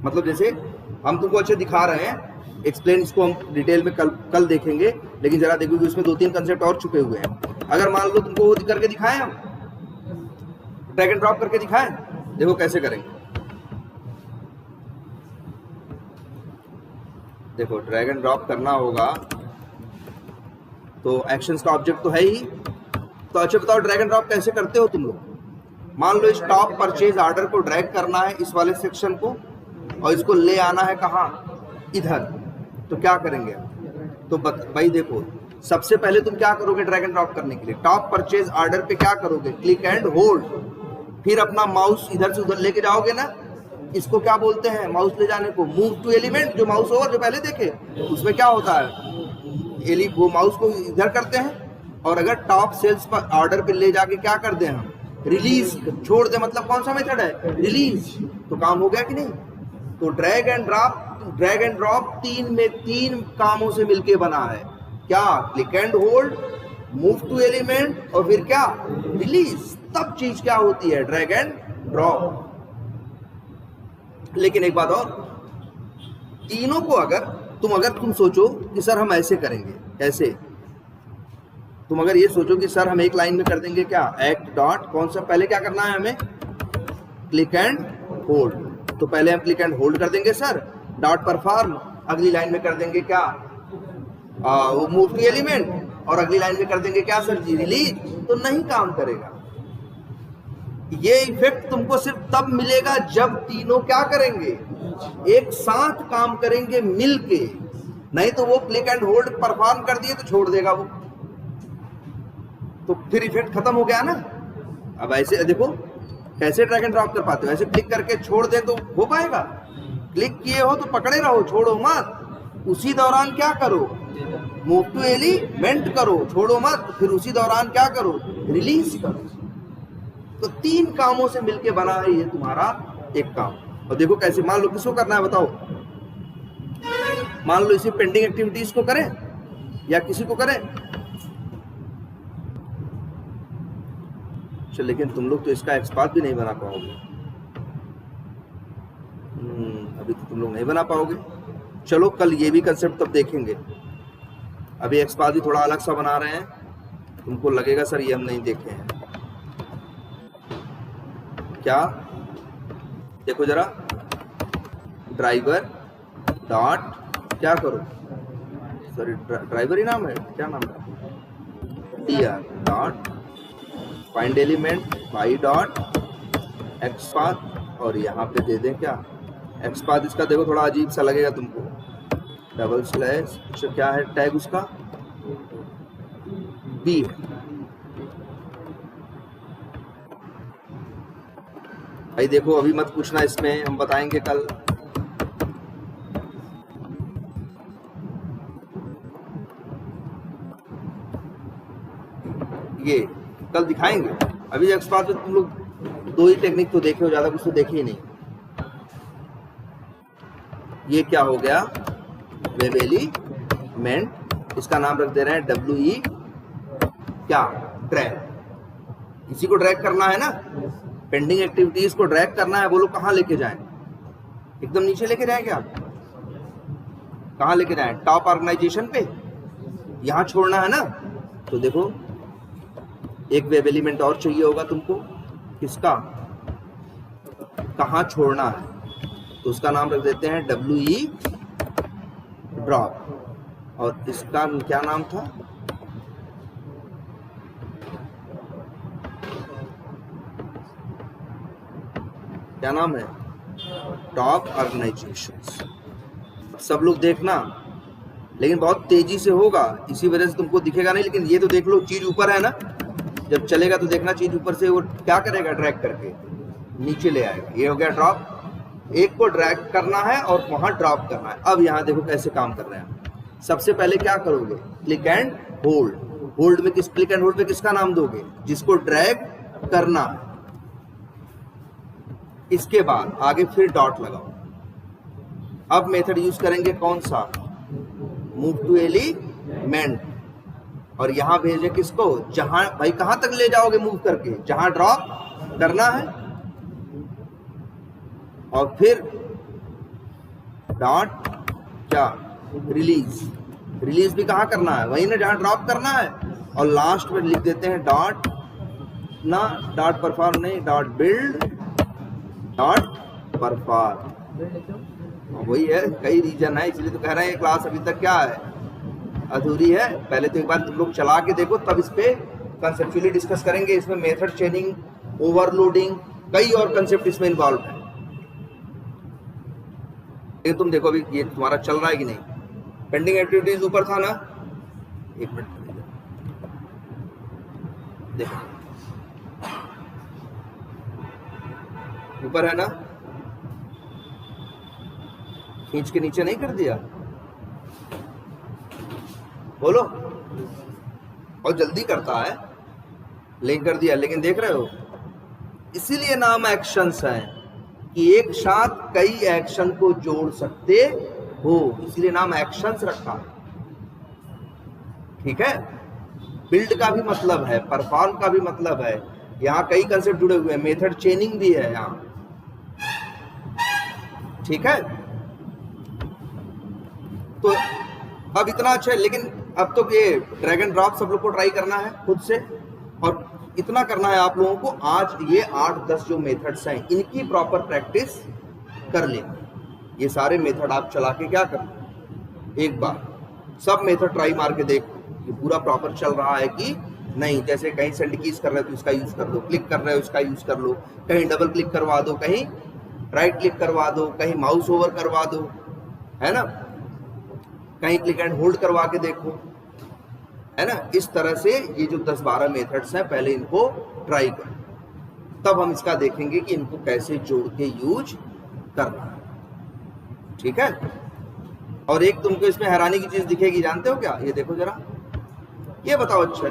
मतलब जैसे हम तुमको अच्छे दिखा रहे हैं, एक्सप्लेन इसको हम डिटेल में कल देखेंगे, लेकिन जरा देखोगे उसमें 2-3 कंसेप्ट और छुपे हुए हैं। अगर मान लो तुमको वो करके दिखाएं, हम ड्रैग एंड ड्रॉप करके दिखाएं, देखो कैसे करेंगे। देखो ड्रैग एंड ड्रॉप करना होगा तो एक्शंस का ऑब्जेक्ट तो है ही। तो अच्छा बताओ ड्रैग एंड ड्रॉप कैसे करते हो तुम लोग? मान लो इस टॉप परचेज ऑर्डर को ड्रैग करना है, इस वाले सेक्शन को, और इसको ले आना है कहाँ, इधर। तो क्या करेंगे? तो भाई देखो, सबसे पहले तुम क्या करोगे ड्रैग एंड ड्रॉप करने के लिए? टॉप परचेज ऑर्डर पे क्या करोगे, क्लिक एंड होल्ड, फिर अपना माउस इधर से उधर लेके जाओगे ना, इसको क्या बोलते हैं, माउस ले जाने को मूव टू एलिमेंट। जो माउस ओवर जो पहले देखे उसमें क्या होता है, वो माउस को इधर करते हैं, और अगर टॉप सेल्स पर ऑर्डर पे ले जाके क्या कर दें हम, रिलीज छोड़ दे। मतलब कौन सा मेथड है, रिलीज। तो काम हो गया कि नहीं? तो ड्रैग एंड ड्रॉप 3 कामों से मिलके बना है। क्या? Click and hold, move to element, और फिर क्या, रिलीज। तब चीज क्या होती है, ड्रैग एंड ड्रॉप। लेकिन एक बात और, तीनों को अगर तुम सोचो कि सर हम ऐसे करेंगे, ऐसे, तुम अगर ये सोचो कि सर हम एक लाइन में कर देंगे क्या, एक्ट डॉट, कौन सा पहले क्या करना है हमें, क्लिक एंड होल्ड। तो पहले हम क्लिक एंड होल्ड कर देंगे सर, डॉट परफॉर्म, अगली लाइन में कर देंगे क्या, वो मूव टू एलिमेंट, और अगली लाइन में कर देंगे क्या सर जी, रिलीज। तो नहीं काम करेगा। ये इफेक्ट तुमको सिर्फ तब मिलेगा जब तीनों क्या करेंगे, एक साथ काम करेंगे मिलके। नहीं तो वो क्लिक एंड होल्ड परफॉर्म कर दिए तो छोड़ देगा वो, तो फिर इफेक्ट खत्म हो गया ना। अब ऐसे देखो कैसे ड्रैग एंड ड्रॉप कर पाते हो, ऐसे क्लिक करके छोड़ दे तो हो पाएगा, क्लिक किए हो तो पकड़े रहो, छोड़ो मत। उसी दौरान क्या करो, मूव टू एलिमेंट करो, छोड़ो मत। फिर उसी दौरान क्या करो, रिलीज करो। तो 3 कामों से मिलके बना है ये तुम्हारा एक काम। और देखो कैसे, मान लो किसको करना है बताओ, मान लो इसी पेंडिंग एक्टिविटीज को करें या किसी को करें। चल लेकिन तुम लोग तो इसका एक्सपाथ भी नहीं बना पाओगे, अभी तो तुम लोग नहीं बना पाओगे। चलो कल ये भी कंसेप्ट तब देखेंगे, अभी एक्सपाथ भी थोड़ा अलग सा बना रहे हैं, तुमको लगेगा सर ये हम नहीं देखे हैं। क्या देखो जरा, ड्राइवर डॉट क्या करो, सॉरी ड्राइवर ही नाम है, क्या नाम है, TR dot find element by dot XPath, और यहाँ पे दे दें क्या एक्सपाथ। इसका देखो थोड़ा अजीब सा लगेगा तुमको, डबल स्लैश, क्या है टैग उसका, बी है। भाई देखो अभी मत पूछना, इसमें हम बताएंगे कल। ये कल दिखाएंगे, अभी एक्सपाथ में तुम लोग 2 ही टेक्निक तो देखे हो, ज्यादा कुछ तो देखे ही नहीं। ये क्या हो गया, वेब एलिमेंट, इसका नाम रख दे रहे हैं WE क्या, ड्रैग। इसी को ड्रैग करना है ना, पेंडिंग एक्टिविटीज को ड्रैग करना है। बोलो कहाँ लेके जाएं, एकदम नीचे लेके जाएं क्या, कहाँ लेके जाएं, टॉप ऑर्गेनाइजेशन पे, यहाँ छोड़ना है ना। तो देखो एक वेब एलिमेंट और चाहिए होगा तुमको, किसका, कहाँ छोड़ना है, तो उसका नाम रख देते हैं WE ड्रॉप, और इसका क्या नाम था, क्या नाम है, टॉप ऑर्गेनाइजेशंस। सब लोग देखना, लेकिन बहुत तेजी से होगा, इसी वजह से तुमको दिखेगा नहीं। लेकिन ये तो देख लो, चीज ऊपर है ना, जब चलेगा तो देखना चीज ऊपर से वो क्या करेगा, ड्रैग करके नीचे ले आएगा। ये हो गया ड्रॉप, एक को ड्रैग करना है और वहां ड्रॉप करना है। अब यहाँ देखो कैसे काम कर रहे हैं। सबसे पहले क्या करोगे, क्लिक एंड होल्ड, होल्ड में किस, क्लिक एंड होल्ड में किसका नाम दोगे, जिसको ड्रैग करना है। इसके बाद आगे फिर डॉट लगाओ। अब मेथड यूज करेंगे कौन सा, मूव टू एलिमेंट, और यहां भेजे किसको, जहां, भाई कहां तक ले जाओगे मूव करके, जहां ड्रॉप करना है। और फिर डॉट क्या, रिलीज, रिलीज भी कहां करना है, वही ना जहां ड्रॉप करना है। और लास्ट में लिख देते हैं डॉट, ना डॉट परफॉर्म नहीं, डॉट बिल्ड डॉट परफॉर्म। वही है, कई रीजन है, इसलिए तो कह रहे हैं ये क्लास अभी तक क्या है, अधूरी है। पहले तो एक बार तुम लोग चला के देखो, तब इस पे कंसेप्चुअली डिस्कस करेंगे। इसमें मेथड चेनिंग, ओवरलोडिंग, कई और कंसेप्ट इसमें इन्वॉल्व है। लेकिन तुम देखो अभी ये तुम्हारा चल रहा है कि नहीं, पेंडिंग एक्टिविटीज ऊपर था ना, एक मिनट देखो ऊपर है ना, खींच के नीचे नहीं कर दिया, बोलो, और जल्दी करता है, लिंक कर दिया। लेकिन देख रहे हो, इसीलिए नाम एक्शंस है कि एक साथ कई एक्शन को जोड़ सकते हो, इसीलिए नाम एक्शंस रखा है। ठीक है, बिल्ड का भी मतलब है, परफॉर्म का भी मतलब है, यहाँ कई कंसेप्ट जुड़े हुए हैं, मेथड चेनिंग भी है यहाँ। ठीक है, तो अब इतना अच्छा है। लेकिन अब तो ये ड्रैग एंड ड्रॉप सब लोग को ट्राई करना है खुद से, और इतना करना है आप लोगों को। आज ये 8-10 जो मेथड्स हैं इनकी प्रॉपर प्रैक्टिस कर लेंगे। ये सारे मेथड आप चला के क्या कर, एक बार सब मेथड ट्राई मार के देखो कि पूरा प्रॉपर चल रहा है कि नहीं। जैसे कहीं सेंड कीज कर रहे हो तो इसका यूज कर लो, क्लिक कर रहे हो इसका यूज कर लो, कहीं डबल क्लिक करवा दो, कहीं राइट क्लिक करवा दो, कहीं माउस ओवर करवा दो, है ना, कहीं क्लिक एंड होल्ड करवा के देखो, है ना। इस तरह से ये जो 10-12 मेथड्स हैं पहले इनको ट्राई करो, तब हम इसका देखेंगे कि इनको कैसे जोड़ के यूज करना है, ठीक है। और एक तुमको इसमें हैरानी की चीज दिखेगी, जानते हो क्या? ये देखो जरा, ये बताओ अच्छा,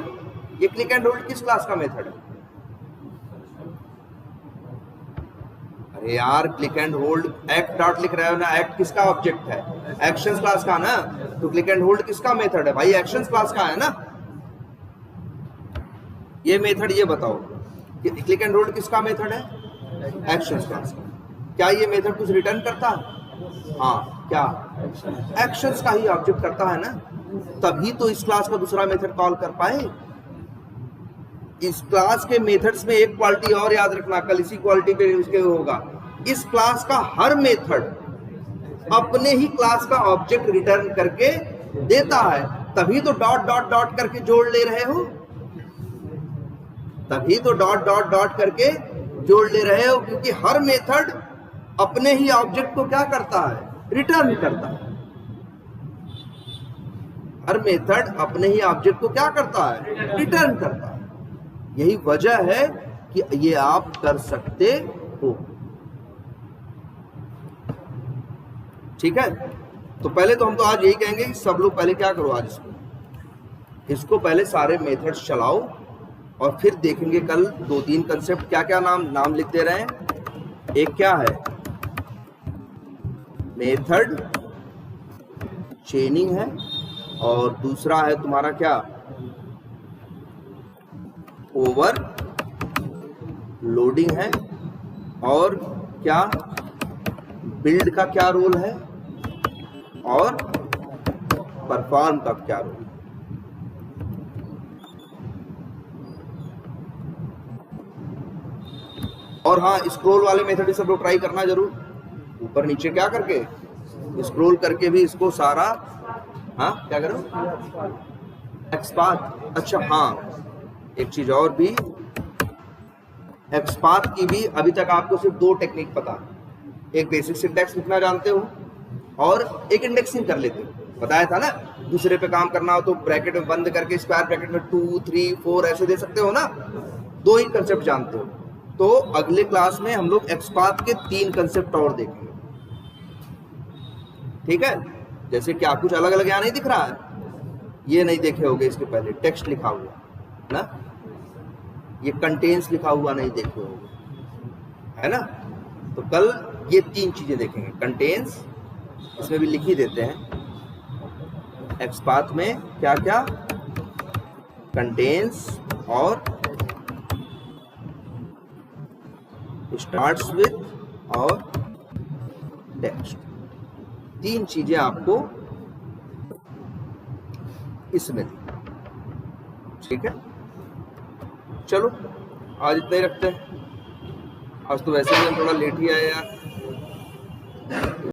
ये क्लिक एंड होल्ड किस क्लास का मेथड है? अरे यार, click and hold act dot लिख रहे हो ना, एक्ट किसका ऑब्जेक्ट है? एक्शंस क्लास का ना। तो क्लिक एंड होल्ड किसका मेथड है भाई? एक्शंस क्लास का है ना। ये मेथड ये बताओ कि क्लिक एंड होल्ड किसका मेथड है? एक्शंस क्लास का। क्या ये मेथड कुछ रिटर्न करता है? हाँ, क्या एक्शंस का ही ऑब्जेक्ट करता है ना, तभी तो इस क्लास का दूसरा मेथड कॉल कर पाए। इस क्लास के मेथड्स में एक क्वालिटी और याद रखना, कल इसी क्वालिटी पे उसके होगा। इस क्लास का हर मेथड अपने ही क्लास का ऑब्जेक्ट रिटर्न करके देता है, तभी तो डॉट डॉट डॉट करके जोड़ ले रहे हो, तभी तो डॉट डॉट डॉट करके जोड़ ले रहे हो, क्योंकि हर मेथड अपने ही ऑब्जेक्ट को क्या करता है? रिटर्न करता है। हर मेथड अपने ही ऑब्जेक्ट को क्या करता है? रिटर्न करता है। यही वजह है कि ये आप कर सकते हो, ठीक है। तो पहले तो हम तो आज यही कहेंगे कि सब लोग पहले क्या करो, आज इसको पहले सारे मेथड्स चलाओ और फिर देखेंगे कल 2-3 कंसेप्ट क्या क्या नाम लिख दे रहे हैं। एक क्या है? मेथड चेनिंग है, और दूसरा है तुम्हारा क्या? ओवर लोडिंग है, और क्या बिल्ड का क्या रोल है, और परफॉर्म का क्या रोल है। और हाँ, स्क्रॉल वाले मेथड सब लोग ट्राई करना जरूर, ऊपर नीचे क्या करके स्क्रॉल करके भी इसको सारा, हाँ क्या करो, एक्सपाथ। अच्छा हाँ, एक चीज और भी, एक्सपाथ की भी अभी तक आपको सिर्फ 2 टेक्निक पता, एक बेसिक सिंटैक्स लिखना जानते हो और एक इंडेक्सिंग कर लेते हो। बताया था ना, दूसरे पे काम करना हो तो ब्रैकेट में बंद करके स्क्वायर ब्रैकेट में 2, 3, 4 ऐसे दे सकते हो ना। 2 ही कंसेप्ट जानते हो। तो अगले क्लास में हम लोग एक्सपाथ के 3 कंसेप्ट और देखेंगे, ठीक है। जैसे क्या कुछ अलग अलग यहाँ नहीं दिख रहा है, ये नहीं देखे होगे इसके पहले, टेक्स्ट लिखा हुआ ना, ये कंटेन्स लिखा हुआ नहीं देखे होगे, है ना। तो कल ये 3 चीजें देखेंगे, कंटेन्स इसमें भी लिख ही देते हैं, एक्सपाथ में क्या क्या, कंटेन्स और स्टार्ट्स विद और टेक्स्ट। 3 चीजें आपको इसमें, ठीक है। चलो आज इतना ही रखते हैं, आज तो वैसे भी हम थोड़ा लेट ही आए यार।